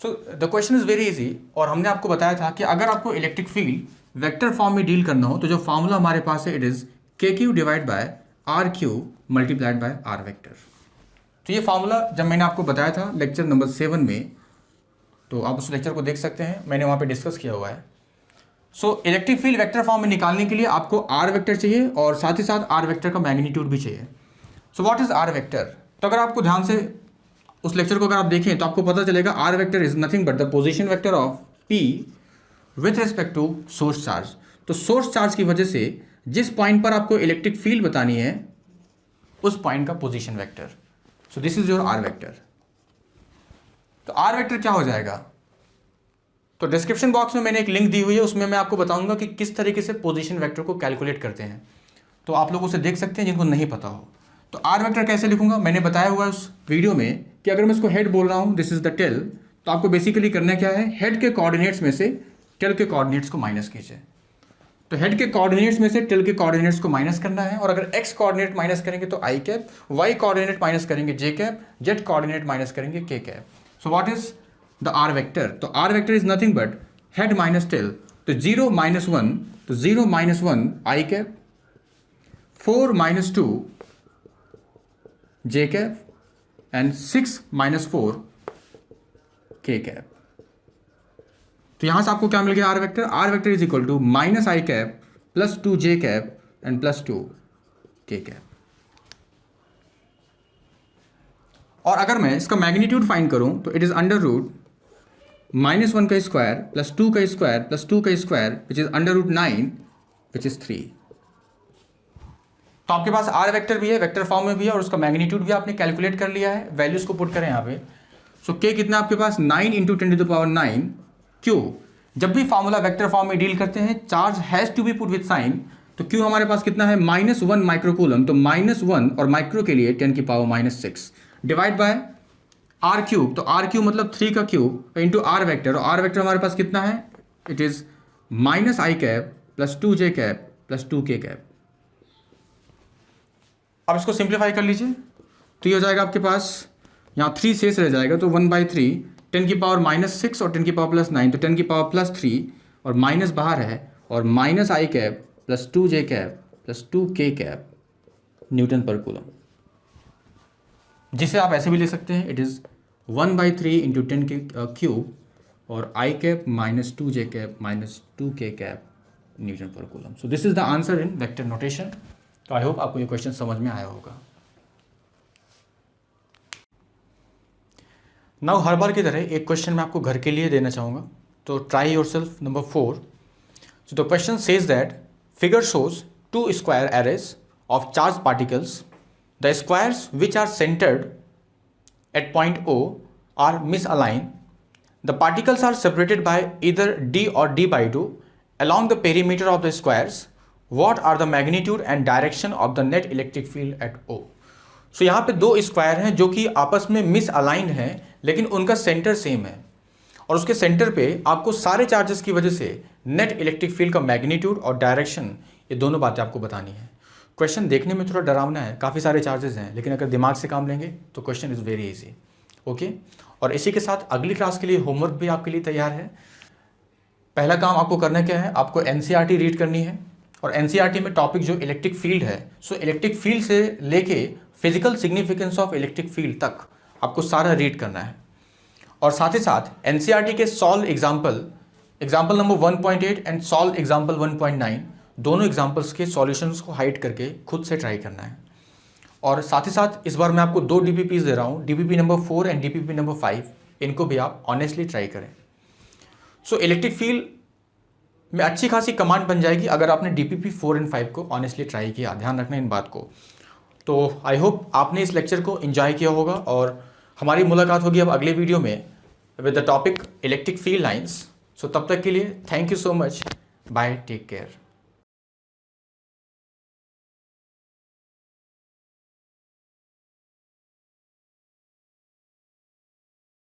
So the question is very easy, और हमने आपको बताया था कि अगर आपको इलेक्ट्रिक फील्ड वेक्टर फॉर्म में डील करना हो तो जो फॉर्मूला हमारे पास है it is KQ divide by RQ multiplied by R vector. तो ये फॉर्मूला जब मैंने आपको बताया था लेक्चर नंबर 7 में, तो आप उस लेक्चर को देख सकते हैं, मैंने वहाँ पे डिस्कस किया हुआ है। So electric field vector form में निकालने के लिए आपको R वेक्टर चाहिए और साथ ही साथ R वेक्टर का मैग्नीट्यूड भी चाहिए। सो व्हाट इज R वेक्टर? तो अगर आपको ध्यान से उस लेक्चर को अगर आप देखें तो आपको पता चलेगा R vector is nothing but the position vector of P with respect to source charge. तो सोर्स चार्ज की वजह से जिस पॉइंट पर आपको इलेक्ट्रिक फील्ड बतानी है उस पॉइंट का position vector. So this is your R vector. तो आर वेक्टर क्या हो जाएगा, तो डिस्क्रिप्शन बॉक्स में मैंने एक लिंक दी हुई है, उसमें मैं आपको बताऊंगा कि किस तरीके से पोजीशन वेक्टर को कैलकुलेट करते हैं, तो आप लोग उसे देख सकते हैं जिनको नहीं पता हो। तो आर वेक्टर कैसे लिखूंगा, मैंने बताया हुआ है उस वीडियो में कि अगर मैं इसको हेड बोल रहा हूँ, दिस इज द टेल, तो आपको बेसिकली करना क्या है, हेड के कोऑर्डिनेट्स में से टेल के कोऑर्डिनेट्स को माइनस कीजिए। तो हेड के कोऑर्डिनेट्स में से टेल के कोऑर्डिनेट्स को माइनस करना है, और अगर एक्स कोऑर्डिनेट माइनस करेंगे तो i cap, y coordinate minus करेंगे j cap, z coordinate minus करेंगे k cap. So what is the r vector, तो are vector is nothing but head minus tail, तो 0 - 1, तो 0 - 1 i cap, 4 - 2 j cap, and 6 - 4 के cap. तो यहां से आपको क्या मिल गया, R vector, R vector is equal to minus i cap plus 2 j cap and plus 2 k cap. और अगर मैं इसका मैग्नीट्यूड फाइंड करूं तो इट इज अंडर रूट -1 का स्क्वायर प्लस 2 का स्क्वायर प्लस 2 का square which is under root 9 which is 3। तो आपके पास आर वेक्टर भी है, वेक्टर फॉर्म में भी है, और उसका मैग्नीट्यूड भी आपने कैलकुलेट कर लिया है। वैल्यूज को पुट करें यहाँ पे, सो के कितना आपके पास 9 × 10⁻⁹ क्यू। जब भी फॉर्मूला वेक्टर फॉर्म में डील करते हैं, charge has to be put with sign, तो क्यू हमारे पास कितना है -1 माइक्रोकूलम, तो -1 और माइक्रो के लिए 10⁻⁶ डिवाइड बाय आर क्यूब, तो आर क्यूब मतलब 3 का क्यूब इंटू आर वेक्टर, और आर वेक्टर हमारे पास कितना है, it is -i cap plus 2j cap plus 2k cap. अब इसको सिंप्लीफाई कर लीजिए, तो ये हो जाएगा आपके पास, यहाँ 3 शेष रह जाएगा, तो 1/3 10⁻⁻6 और 10⁻+9, तो 10⁻+3 और माइनस बाहर है, और -i cap plus 2j cap plus 2k cap newton per coulomb, जिसे आप ऐसे भी ले सकते हैं, इट इज़ 1/3 × 10³ और i cap minus 2j cap minus 2k cap newton per coulomb. So this is the answer in vector notation. तो I hope आपको ये क्वेश्चन समझ में आया होगा। नाउ हर बार की तरह एक क्वेश्चन मैं आपको घर के लिए देना चाहूँगा, तो try yourself. Number 4, so the question says that figure shows 2 square arrays of charge particles, the squares which are centered at point O are misaligned. The particles are separated by either d or d/2 along the perimeter of the squares. What are the magnitude and direction of the net electric field at O? So यहाँ पे 2 square हैं जो कि आपस में misaligned हैं, लेकिन उनका सेंटर सेम है, और उसके सेंटर पे आपको सारे चार्जेस की वजह से नेट इलेक्ट्रिक फील्ड का मैग्नीट्यूड और डायरेक्शन, ये दोनों बातें आपको बतानी है। क्वेश्चन देखने में थोड़ा डरावना है, काफ़ी सारे चार्जेस हैं, लेकिन अगर दिमाग से काम लेंगे तो question is very easy. Okay, और इसी के साथ अगली क्लास के लिए होमवर्क भी आपके लिए तैयार है। पहला काम आपको करना क्या है, आपको एनसीईआरटी रीड करनी है, और एनसीईआरटी में टॉपिक जो इलेक्ट्रिक फील्ड है, सो इलेक्ट्रिक फील्ड से लेके physical significance of electric field तक आपको सारा रीड करना है। और साथ ही साथ एनसीईआरटी के solve example number 1.8 and solve example 1.9, दोनों एग्जाम्पल्स के सॉल्यूशंस को हाइड करके खुद से ट्राई करना है। और साथ ही साथ इस बार मैं आपको 2 DPPs दे रहा हूँ, DPP number 4 and DPP number 5, इनको भी आप ऑनेस्टली ट्राई करें। सो इलेक्ट्रिक फील्ड में अच्छी खासी कमांड बन जाएगी अगर आपने DPP 4 एंड 5 को ऑनेस्टली ट्राई किया। ध्यान रखना इन बात को। तो आई होप आपने इस लेक्चर को एंजॉय किया होगा, और हमारी मुलाकात होगी अब अगले वीडियो में with the topic electric field lines. So तब तक के लिए thank you so much, bye, take care.